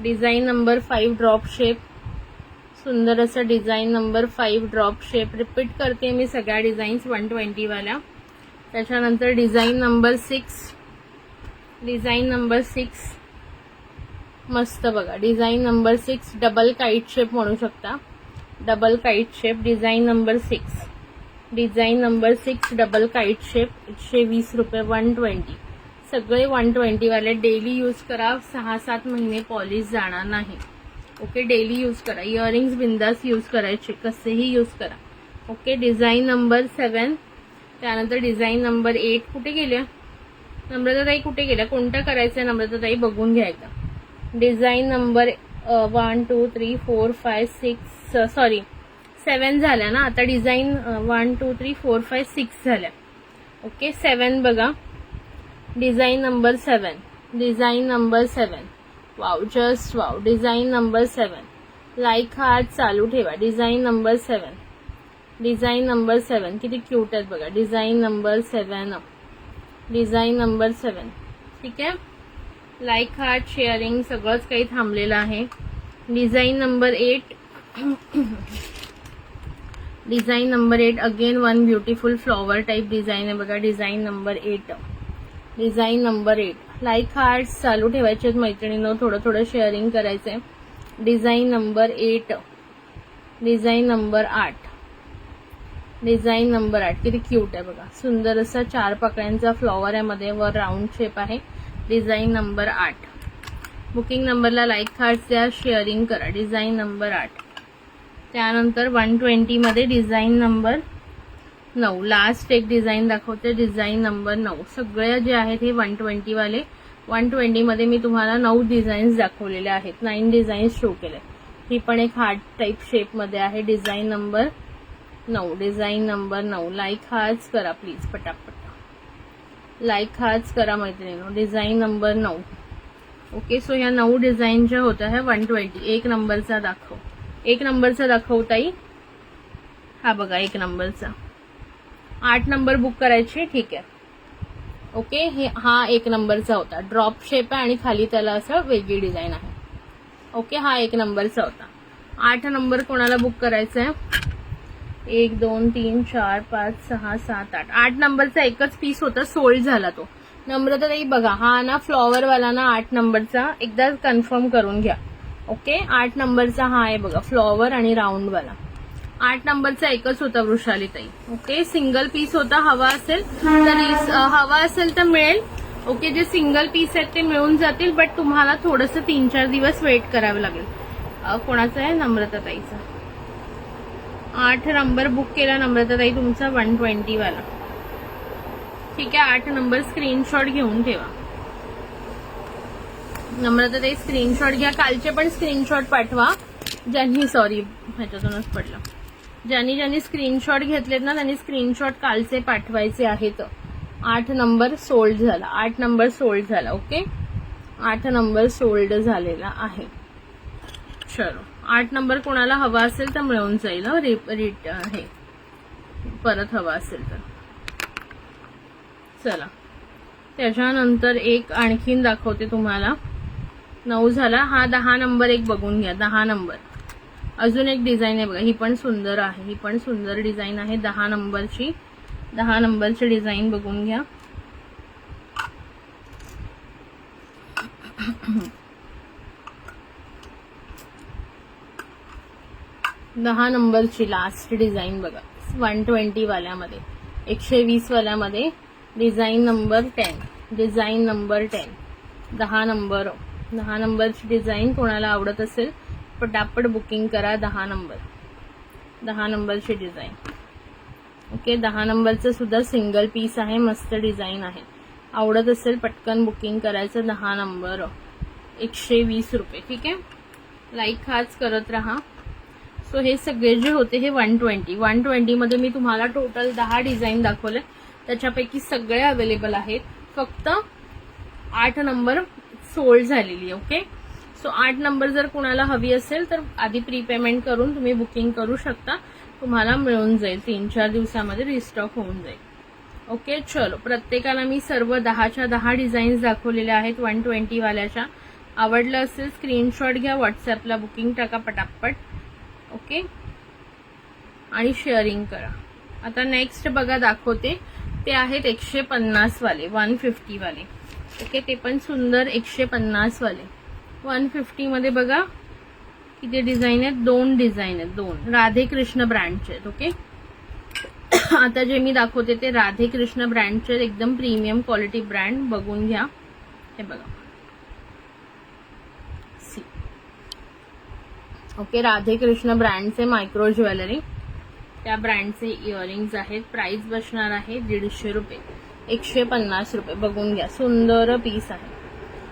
Design number 5 drop shape, सुंदर असं design number 5 drop shape. Repeat करते मी सगळ्या डिझाईन्स 120 वाल्या. त्याच्यानंतर डिझाईन नंबर 6. डिझाईन नंबर 6 मस्त बघा. Design number 6 double kite shape म्हणू शकता. Double kite shape. Design number 6. Design number 6 double kite shape. 120 रुपये. 120. सगळे 120 वाले. डेली यूज करा. 6-7 महिने पॉलिश जाणार नाही. ओके डेली यूज करा. इयरिंग्स बिंदास यूज करायचे, कसेही यूज करा. Okay design number 7. त्यानंतर डिझाईन नंबर 8 कुठे गेल्या नम्रताताई? कुठे गेल्या? कोणतं करायचंय नम्रताताई बघून घ्या एकदा. डिझाईन नंबर 1 2 3 4 5 6 सॉरी 7 झाल्या ना आता. डिझाईन 1 2 3 4 5 6 झाल्या. ओके 7 बघा. Design number 7. Design number 7. Wow just wow. Design number 7. Like heart चालू ठेवा. Design number 7. डिझाईन नंबर 7 किती क्यूट आहेत बघा. Design number 7. डिझाईन नंबर 7 ठीक आहे. लाईक हार्ट शेअरिंग सगळंच काही थांबलेलं आहे. Design number 8. Design number 8 again one beautiful flower type design आहे बघा. Design number 8. Design number 8. Like heart चालू ठेवायचे मैत्रिणींनो. थोडं थोडं शेअरिंग करायचंय. Design number 8. Design number 8. Design number 8 किती क्यूट आहे बघा. सुंदर असा 4 पाकळ्यांचा फ्लॉवर आहे मध्ये, वर राऊंड शेप आहे. Design number 8. बुकिंग नंबरला लाईक हार्ट द्या, शेअरिंग करा. Design number 8. त्यानंतर 120 मध्ये डिझाईन नंबर 9. लास्ट एक डिझाईन दाखवते. Design number 9. सगळे जे आहेत हे 120 वाले. 120 मध्ये मी तुम्हाला 9 डिझाईन्स दाखवलेले आहेत. 9 डिझाईन्स शो केले. ही पण एक हार्ट टाइप शेप मध्ये आहे. Design number 9. Design number 9. Like hearts करा प्लीज पटापट. लाईक हार्ट्स करा मैत्रिणींनो. Design number 9. ओके सो ह्या 9 डिझाईन ज्या होत्या ह्या 120. 1 नंबरचा दाखव. 1 नंबरचा दाखवताई. हा बघा 1 नंबरचा. 8 नंबर बुक करायची ठीक आहे. ओके हा 1 नंबरचा होता. ड्रॉप शेप आहे आणि खाली त्याला असं वेगळी डिझाईन आहे. ओके हा 1 नंबरचा होता. 8 नंबर कोणाला बुक करायचा आहे? 1 2 3 4 5 6 7 8. 8 नंबरचा एकच पीस होता, सोल्ड झाला तो. नम्रताताई बघा हा ना फ्लॉवर वाला ना 8 नंबरचा एकदा कन्फर्म करून घ्या. ओके 8 नंबरचा हा आहे बघा फ्लॉवर आणि राऊंड वाला. 8 नंबरचा एकच होता वृषालीताई. ओके सिंगल पीस होता. हवा असेल तर मिळेल. ओके जे सिंगल पीस आहेत ते मिळून जातील, बट तुम्हाला थोडंसं 3-4 दिवस वेट करावं लागेल. कोणाचा आहे? नम्रताताईचा. 8 नंबर बुक केला नम्रताताई तुमचा 120 वाला. ठीक आहे 8 नंबर स्क्रीनशॉट घेऊन ठेवा. नम्रताताई स्क्रीनशॉट घ्या. कालचे पण स्क्रीनशॉट पाठवा. ज्यांनी सॉरी ह्याच्यातूनच पडलं. ज्यांनी स्क्रीनशॉट घेतलेत ना त्यांनी स्क्रीनशॉट कालचे पाठवायचे आहेत. 8 नंबर सोल्ड झाला. 8 नंबर सोल्ड झाला. ओके 8 नंबर सोल्ड झालेला आहे. चलो 8 नंबर कोणाला हवा असेल तर मिळून जाईल. हे परत हवा असेल तर. चला त्याच्यानंतर एक आणखीन दाखवते तुम्हाला. 9 झाला. हा 10 नंबर एक बघून घ्या. 10 नंबर अजून एक डिझाईन आहे बघा. ही पण सुंदर आहे. ही पण सुंदर डिझाईन आहे. 10 नंबरची. 10 नंबरची डिझाईन बघून घ्या. दहा नंबरची लास्ट डिझाईन बघा. 120 वाल्यामध्ये, 120 वाल्यामध्ये design number 10. Design number 10. 10 number. 10 नंबरची डिझाईन कोणाला आवडत असेल पटापट बुकिंग करा. 10 नंबर. 10 नंबरची डिझाईन. ओके 10 नंबरचं सुद्धा सिंगल पीस आहे. मस्त डिझाईन आहे. आवडत असेल पटकन बुकिंग करायचं. 10 नंबर 120 रुपये. ठीक आहे. लाईक हाच करत राहा. सो हे सगळे जे होते हे 120 मध्ये मी तुम्हाला टोटल 10 डिझाईन दाखवले. त्याच्यापैकी सगळे अवेलेबल आहेत. फक्त 8 नंबर सोल्ड झालेली. ओके सो 8 नंबर जर कुणाला हवी असेल तर आधी प्रीपेमेंट करून तुम्ही बुकिंग करू शकता. तुम्हाला मिळून जाईल. 3-4 दिवसामध्ये रिस्टॉक होऊन जाईल. ओके चलो प्रत्येकाला मी सर्व 10च्या 10 डिझाईन्स दाखवलेल्या आहेत 120 वाल्याच्या. आवडलं असेल स्क्रीनशॉट घ्या. व्हॉट्सअपला बुकिंग टाका पटापट. ओके आणि शेअरिंग करा. आता नेक्स्ट बघा दाखवते ते आहेत 150 वाले 150 वाले. ओके ते पण सुंदर 150 वाले 150 मध्ये बघा किती डिझाईन आहेत. 2 डिझाईन आहेत. 2 राधे कृष्ण ब्रँडचे आहेत. ओके आता जे मी दाखवते ते राधे कृष्ण ब्रँडचे एकदम प्रीमियम क्वालिटी ब्रँड बघून घ्या. हे बघा. ओके राधे कृष्ण ब्रँडचे मायक्रो ज्वेलरी. त्या ब्रँडचे इयरिंग्स आहेत. प्राइस बसणार आहे 150 रुपये. 150 रुपये. बघून घ्या. सुंदर पीस आहे.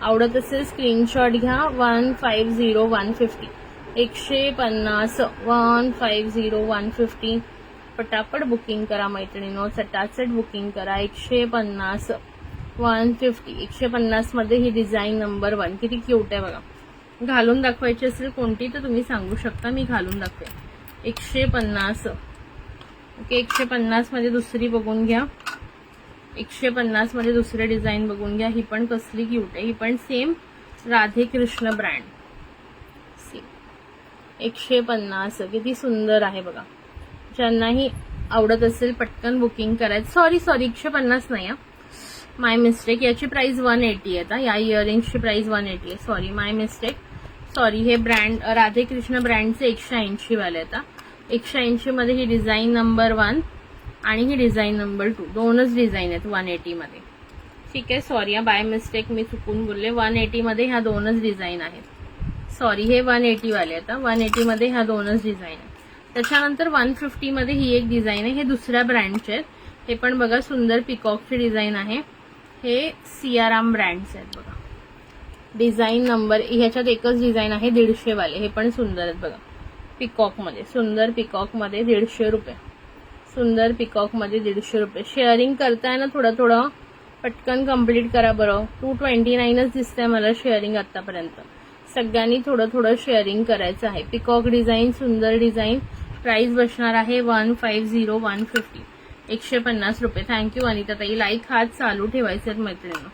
आवडत असेल स्क्रीनशॉट घ्या. 150 150 150 150 150 पटापट बुकिंग करा मैत्रिणींनो. चटाचट बुकिंग करा. 150 150 150 मध्ये ही डिझाईन नंबर 1 किती क्यूट आहे बघा. घालून दाखवायची असेल कोणती तर तुम्ही सांगू शकता. मी घालून दाखवे. 150. ओके 150 मध्ये दुसरी बघून घ्या. 150 मध्ये दुसरी डिझाईन बघून घ्या. ही पण कसली क्यूट आहे. ही पण सेम राधे कृष्ण ब्रँड. 150 किती सुंदर आहे बघा. ज्यांनाही आवडत असेल पटकन बुकिंग करायचं. सॉरी 150 नाही. माय मिस्टेक. याची प्राइस 180 आहे. या इयरिंग्सची प्राइस 180 आहे. सॉरी माय मिस्टेक. सॉरी हे ब्रँड राधे कृष्ण ब्रँडचे 180 वाले आता. 180 मध्ये ही डिझाईन नंबर 1 आणि ही डिझाईन नंबर 2 दोनच डिझाईन आहेत 180 मध्ये. ठीक आहे सॉरी बाय मिस्टेक मी चुकून बोलले. 180 मध्ये ह्या दोनच डिझाईन आहेत. सॉरी हे 180 वाले आता. 180 मध्ये ह्या दोनच डिझाईन आहेत. त्याच्यानंतर 150 मध्ये ही एक डिझाईन आहे. हे दुसऱ्या ब्रँडचे आहेत. हे पण बघा सुंदर पिकॉकची डिझाईन आहे. हे सियाराम ब्रँडचे आहेत बघा. डिझाईन नंबर ह्याच्यात एकच डिझाईन आहे 150 वाले. हे पण सुंदर आहेत बघा. पिकॉक मध्ये सुंदर पिकॉक मध्ये 150 रुपये. सुंदर पिकॉक मध्ये 150 रुपये. शेअरिंग करताय ना थोडं पटकन कंप्लीट करा बरं. 229च दिसतंय मला शेअरिंग आतापर्यंत. सगळ्यांनी थोडं शेअरिंग करायचं आहे. पिकॉक डिझाईन सुंदर डिझाईन. प्राइस बसणार आहे 150 150 150 रुपये. थँक्यू अनिता ताई. लाईक हात चालू ठेवायचे आहेत मैत्रिणी.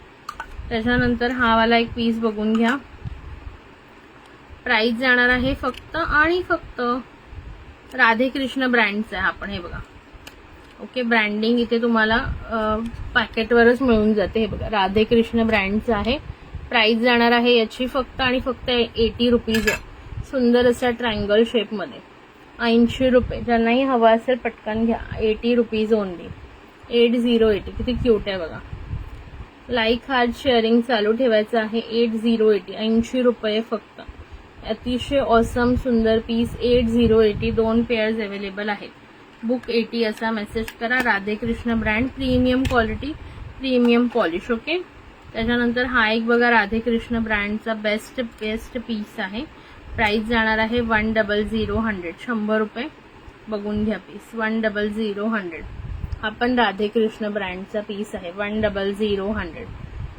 त्याच्यानंतर हा वाला एक पीस बघून घ्या. प्राइस जाणार आहे फक्त आणि फक्त राधे कृष्ण ब्रँडचा आहे. आपण हे बघा. ओके ब्रँडिंग इथे तुम्हाला पॅकेटवरच मिळून जाते. हे बघा राधे कृष्ण ब्रँडचं आहे. प्राइस जाणार आहे याची फक्त आणि फक्त 80 रुपीज. सुंदर असा ट्रायंगल शेप मध्ये 80 रुपये. ज्यांनाही हवा असेल पटकन घ्या. 80 रुपीज ओनली. 8080 किती क्यूट आहे बघा. लाईक हार्ट शेअरिंग चालू ठेवायचं आहे. 8080 80 रुपये फक्त. अतिशय ऑसम सुंदर पीस 8080. 2 पेअर्स अवेलेबल आहेत. बुक 80 असा मेसेज करा. Radhe Krishna brand premium quality premium polish. Okay त्याच्यानंतर हा एक बघा राधे कृष्ण ब्रँडचा बेस्ट पीस आहे. प्राइस जाणार आहे 100 100 रुपये. बघून घ्या पीस 100 हा पण राधे कृष्ण ब्रँडचा पीस आहे. 100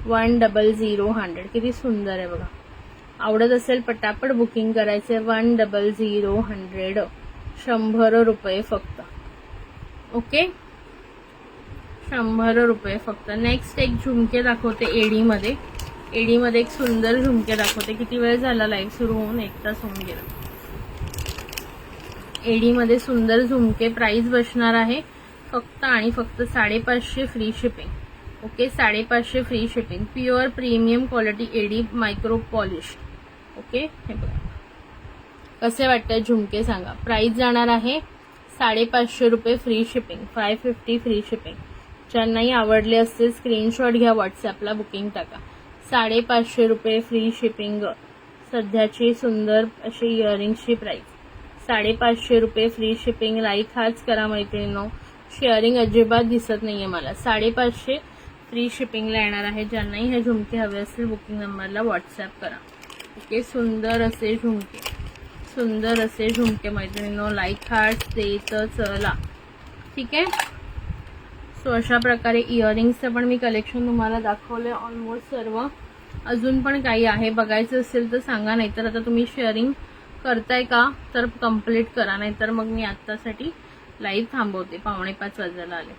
100 किती सुंदर आहे बघा. आवडत असेल पटापट बुकिंग करायचे. 100 100 रुपये फक्त. ओके, 100 रुपये फक्त. नेक्स्ट एक झुमके दाखवते एडीमध्ये. एडीमध्ये एक सुंदर झुमके दाखवते. किती वेळ झाला लाईव्ह सुरू होऊन? 1 तास होऊन गेला. एडीमध्ये सुंदर झुमके. प्राइस बसणार आहे फक्त आणि फक्त 550 free shipping. Okay, 550 free shipping. Pure premium quality AD micro polish. Okay, हे बघा कसे वाटतात झुमके सांगा. प्राइस जाणार आहे 550 रुपये फ्री शिपिंग. 550 free shipping. ज्यांनाही आवडले असतील स्क्रीनशॉट घ्या, व्हॉट्सअपला बुकिंग टाका. 550 रुपये फ्री शिपिंग. सध्याची सुंदर अशी इयरिंग्सची प्राइस 550 रुपये फ्री शिपिंग. लाईक हाच करा मैत्रिणींनो. शेअरिंग अजिबात दिसत नाहीये मला. 550 फ्री शिपिंगला येणार आहे. ज्यांनाही हे झुमके हवे असतील बुकिंग नंबरला व्हॉट्सअप करा. ओके, सुंदर असे झुमके, सुंदर असे झुमके मैत्रिणींनो. लाईक हार्ट देत चला. ठीक आहे. सो अशा प्रकारे इयरिंग्सचं पण मी कलेक्शन तुम्हाला दाखवले ऑलमोस्ट सर्व. अजून पण काही आहे, बघायचं असेल तर सांगा. नाहीतर आता तुम्ही शेअरिंग करताय का तर कंप्लीट करा, नाहीतर मग मी आत्तासाठी लाईव्ह थांबवते. 4:45 वाजायला आले.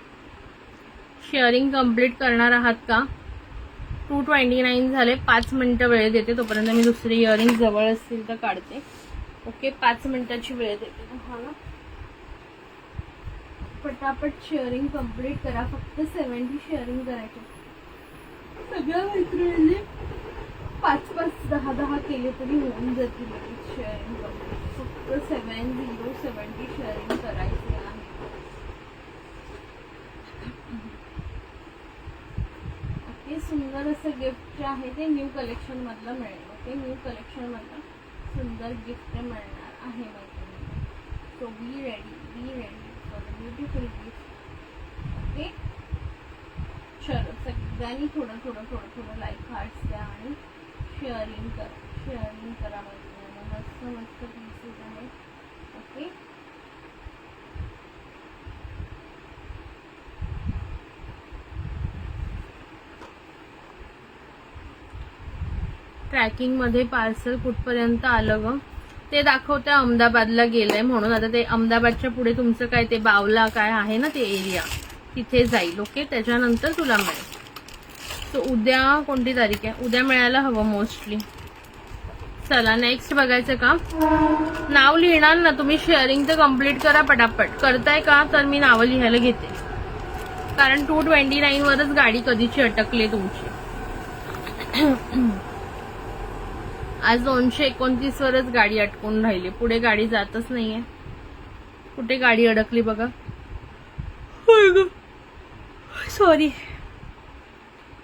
शेअरिंग कंप्लीट करणार आहात का? 229 झाले. 5 मिनिटं वेळ देते, तोपर्यंत मी दुसरी इयरिंग जवळ असतील तर काढते. ओके, 5 मिनिटाची वेळ देते तुम्हाला. पटापट शेअरिंग कंप्लीट करा. फक्त 70 शेअरिंग करायचे. सगळ्या मैत्रिणींनी 5-5, 10-10 केले तरी होऊन जातील शेअरिंग कंप्लीट. फक्त 70 शेअरिंग करायचे आहे. ओके, सुंदर असं गिफ्ट जे आहे ते न्यू कलेक्शन मधलं मिळेल. ओके, न्यू कलेक्शन मधलं सुंदर गिफ्ट मिळणार आहे मैत्रिणींना. So be ready for the beautiful gift. Okay, चलो सगळ्यांनी थोडं लाईक हार्ट्स द्या आणि शेअरिंग करा मैत्रिणींना. मस्त पीसेस आहेत. ओके, ट्रॅकिंग मध्ये पार्सल कुठपर्यंत आलं ग ते दाखवते. अहमदाबादला गेलंय म्हणून. आता ते अहमदाबादच्या पुढे तुमचं काय ते बावला काय आहे ना ते एरिया, तिथे जाईल. ओके, त्याच्यानंतर तुला मिळेल. सो उद्या कोणती तारीख आहे? उद्या मिळायला हवं मोस्टली. चला नेक्स्ट बघायचं का? नाव लिहिणार ना तुम्ही. शेअरिंग तर कम्प्लीट करा पटापट. करताय का? तर मी नावं लिहायला घेते, कारण 229 वरच गाडी कधीची अटकली तुमची. आज 229 वरच गाडी अटकून राहिली. पुढे गाडी जातच नाहीये. कुठे गाडी अडकली बघा. सॉरी,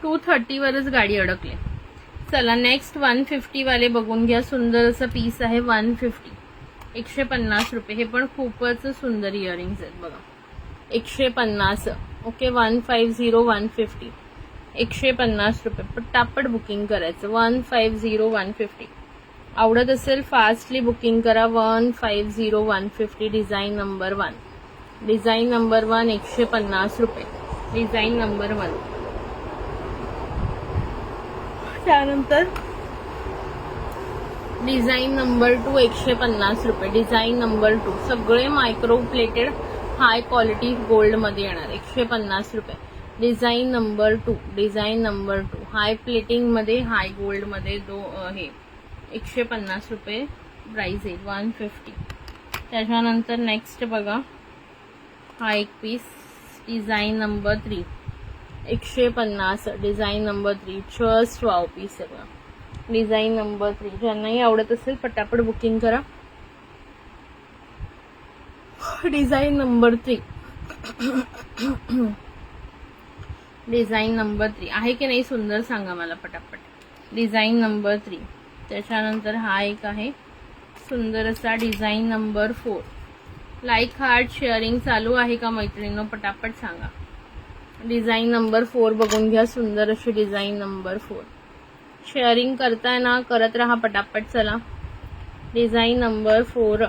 230 वरच गाडी अडकली. चला नेक्स्ट 150 वाले बघून घ्या. सुंदर असं पीस आहे. 150, 150 रुपये. हे पण खूपच सुंदर इयरिंग्स आहेत बघा. 150. ओके, 150 150, 150 रुपये. पटापट बुकिंग करायचं. 150 150. आवडत असेल फास्टली बुकिंग करा. 150 150. Design number 1. डिझाईन नंबर 1 150 रुपये. Design number 1. त्यानंतर डिझाईन नंबर 2 150 रुपये. डिझाईन नंबर 2 सगळे micro plated high quality gold मध्ये येणार. 150 रुपये. Design number 2. डिझाईन नंबर 2 हाय प्लेटिंग मध्ये हाय गोल्ड मध्ये हे 150 रुपये प्राइस आहे. 150. त्याच्यानंतर नेक्स्ट बघा, हा एक piece. Design number 3 150. Design number 3 just wow piece आहे बघा. Design number 3. ज्यांनाही आवडत असेल पटापट बुकिंग करा. Design number 3. डिझाईन नंबर 3 आहे की नाही सुंदर सांगा मला पटापट. Design number 3. त्याच्यानंतर हा एक आहे सुंदर असा design number 4. Like heart sharing चालू आहे का मैत्रिणींनो? पटापट सांगा. डिझाईन नंबर 4 बघून घ्या. सुंदर अशी डिझाईन नंबर 4. शेअरिंग करताय ना? करत राहा पटापट. चला design number 4.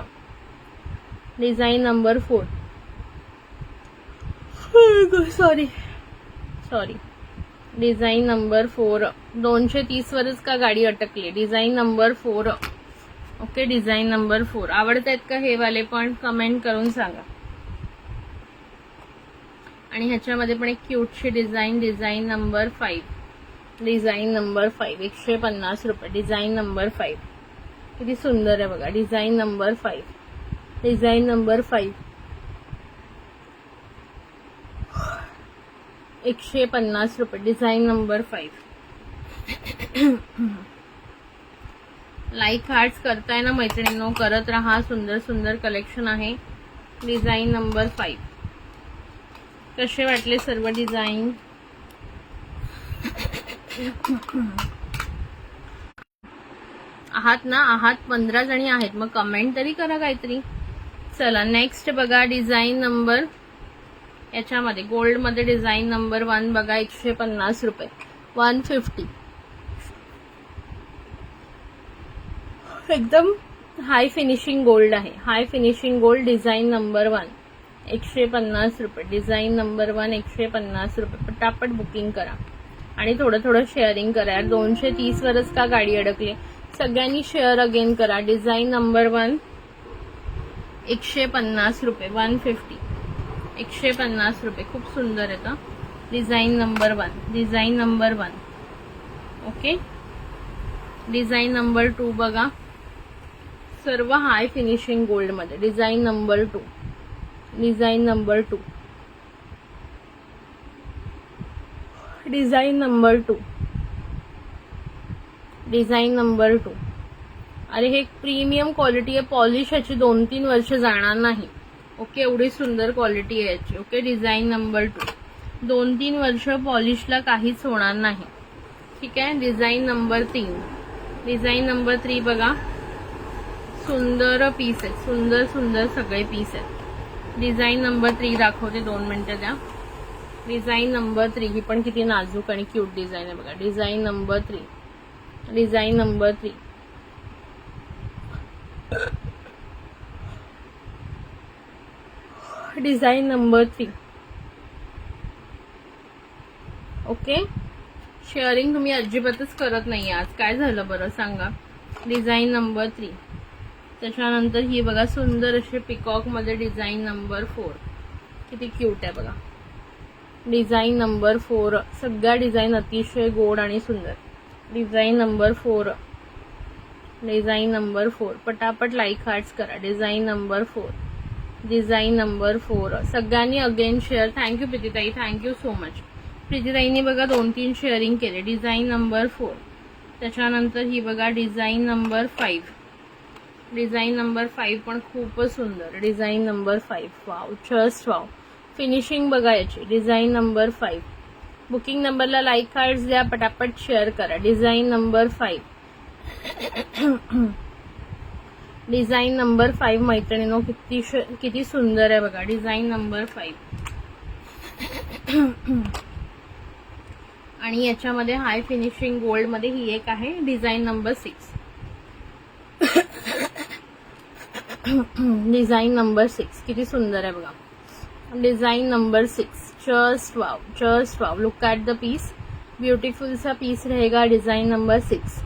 Design number 4. Sorry design number 4. 230 वरच का गाडी अटकली. Design number 4. Okay, design number 4 आवडतायत का हे वाले पण कमेंट करून सांगा. आणि ह्याच्यामध्ये पण एक क्यूटशी design, design number 5. Design number 5 150 रुपये. डिझाईन नंबर 5 किती सुंदर आहे बघा. Design number 5. डिझाईन नंबर 5 150 रुपये. Design number 5. लाईक हार्ट्स करताय ना मैत्रिणींनो, करत राहा. सुंदर सुंदर कलेक्शन आहे. Design number 5. कसे वाटले सर्व डिझाईन? आहात ना? आहात 15 जणी आहेत, मग कमेंट तरी करा काहीतरी. चला नेक्स्ट बघा. डिझाईन नंबर याच्यामध्ये गोल्ड मध्ये डिझाईन नंबर 1 बघा. 150 रुपये. 150. एकदम हाय फिनिशिंग गोल्ड आहे. हाय फिनिशिंग गोल्ड. डिझाईन नंबर 1 150 रुपये. डिझाईन नंबर 1 150 रुपये. पटापट बुकिंग करा आणि थोडं थोडं शेअरिंग करा यार. 230 वरच का गाडी अडकली. सगळ्यांनी शेअर अगेन करा. डिझाईन नंबर 1 150 रुपये. 150. 150 रुपये. खूप सुंदर आहे का. Design number 1. Design number 1. Okay. Design number 2 बघा. सर्व हाय फिनिशिंग गोल्ड मध्ये. Design number 2. Design number 2. Design number 2. Design number 2. अरे हे प्रीमियम क्वालिटी आहे. पॉलिश याची 2-3 वर्ष जाणार नाही. ओके, एवढी सुंदर क्वालिटी आहे याची. Okay, design number 2. 2-3 वर्ष पॉलिशला काहीच होणार नाही. ठीक आहे. Design number 3. डिझाईन नंबर 3 बघा. सुंदर पीस आहेत. सुंदर सुंदर सगळे पीस आहेत. डिझाईन नंबर 3 दाखवते. 2 मिनिटं द्या. डिझाईन नंबर 3 ही पण किती नाजूक आणि क्यूट डिझाईन आहे बघा. Design number 3. Design number 3. Design number 3. Okay. Sharing तुम्ही अजिबातच करत नाही आज. काय झालं बरं सांगा. Design number 3. त्याच्यानंतर ही बघा सुंदर अशी पिकॉक मध्ये डिझाईन नंबर 4. किती क्यूट आहे बघा. Design number 4. सगळ्या डिझाईन अतिशय गोड आणि सुंदर. Design number 4. Design number 4. पटापट लाईक हार्ट्स करा. Design number 4. Design number 4. सगळ्यांनी अगेन शेअर. थँक्यू प्रीतीताई. Thank you so much. प्रीतीताईंनी बघा 2-3 शेअरिंग केले. Design number 4. त्याच्यानंतर ही बघा डिझाईन नंबर 5. डिझाईन नंबर 5 पण खूपच सुंदर. Design number 5. Wow, just wow. Finishing बघा याची. Design number 5. बुकिंग नंबरला लाईक कार्ड्स द्या. पटापट शेअर करा. Design number 5. डिझाईन नंबर 5 मैत्रिणींनो किती सुंदर आहे बघा. Design number 5. आणि याच्यामध्ये हाय फिनिशिंग गोल्ड मध्ये ही एक आहे. Design number 6. डिझाईन नंबर 6 किती सुंदर आहे बघा. Design number 6. Just wow, just wow. Look at the piece. Beautiful सा पीस रहेगा. Design number 6.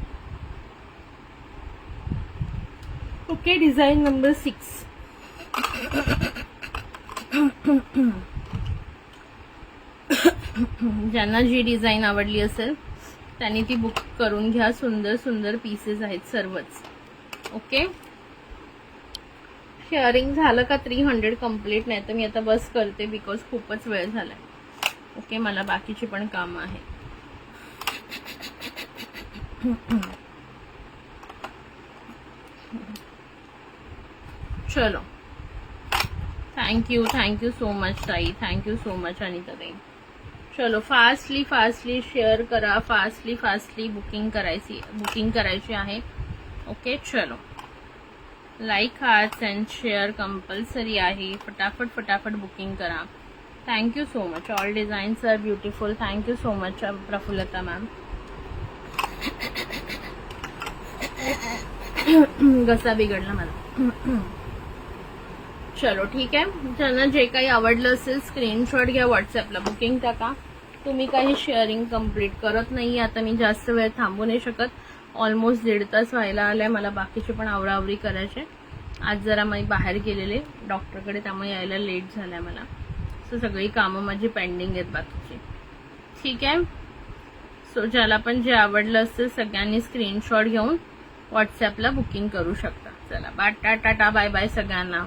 Okay. Design number 6. ज्यांना जी डिझाईन आवडली असेल त्यांनी ती बुक करून घ्या. सुंदर सुंदर पीसेस आहेत सर्वच. ओके. शेअरिंग झालं का 300 कंप्लीट. नाही तर मी आता बस करते बिकॉज खूपच वेळ झालाय. ओके, मला बाकीची पण कामं आहेत. चलो, थँक्यू सो मच ताई. थँक्यू सो मच अनिता ताई. चलो फास्टली शेअर करा. फास्टली बुकिंग करायची आहे. ओके. चलो, like hearts and share compulsory आहे. फटाफट बुकिंग करा. Thank you so much. All designs are beautiful. Thank you so much Prafullata ma'am. घसा बिघडला मला. चलो ठीक आहे. ज्यांना जे काही आवडलं असेल स्क्रीनशॉट घ्या. व्हॉट्सअपला बुकिंग टाका. तुम्ही काही शेअरिंग कम्प्लीट करत नाही. आता मी जास्त वेळ थांबू नाही शकत. ऑलमोस्ट 1.5 तास व्हायला आलाय. मला बाकीचे पण आवराआवरी करायचे. आज जरा मी बाहेर गेलेले डॉक्टरकडे, त्यामुळे यायला लेट झालाय मला. सो सगळी कामं माझी पेंडिंग आहेत बाकीची. ठीक आहे. सो ज्याला पण जे आवडलं असेल सगळ्यांनी स्क्रीनशॉट घेऊन व्हॉट्सॲपला बुकिंग करू शकता. चला टाटा बाय बाय सगळ्यांना.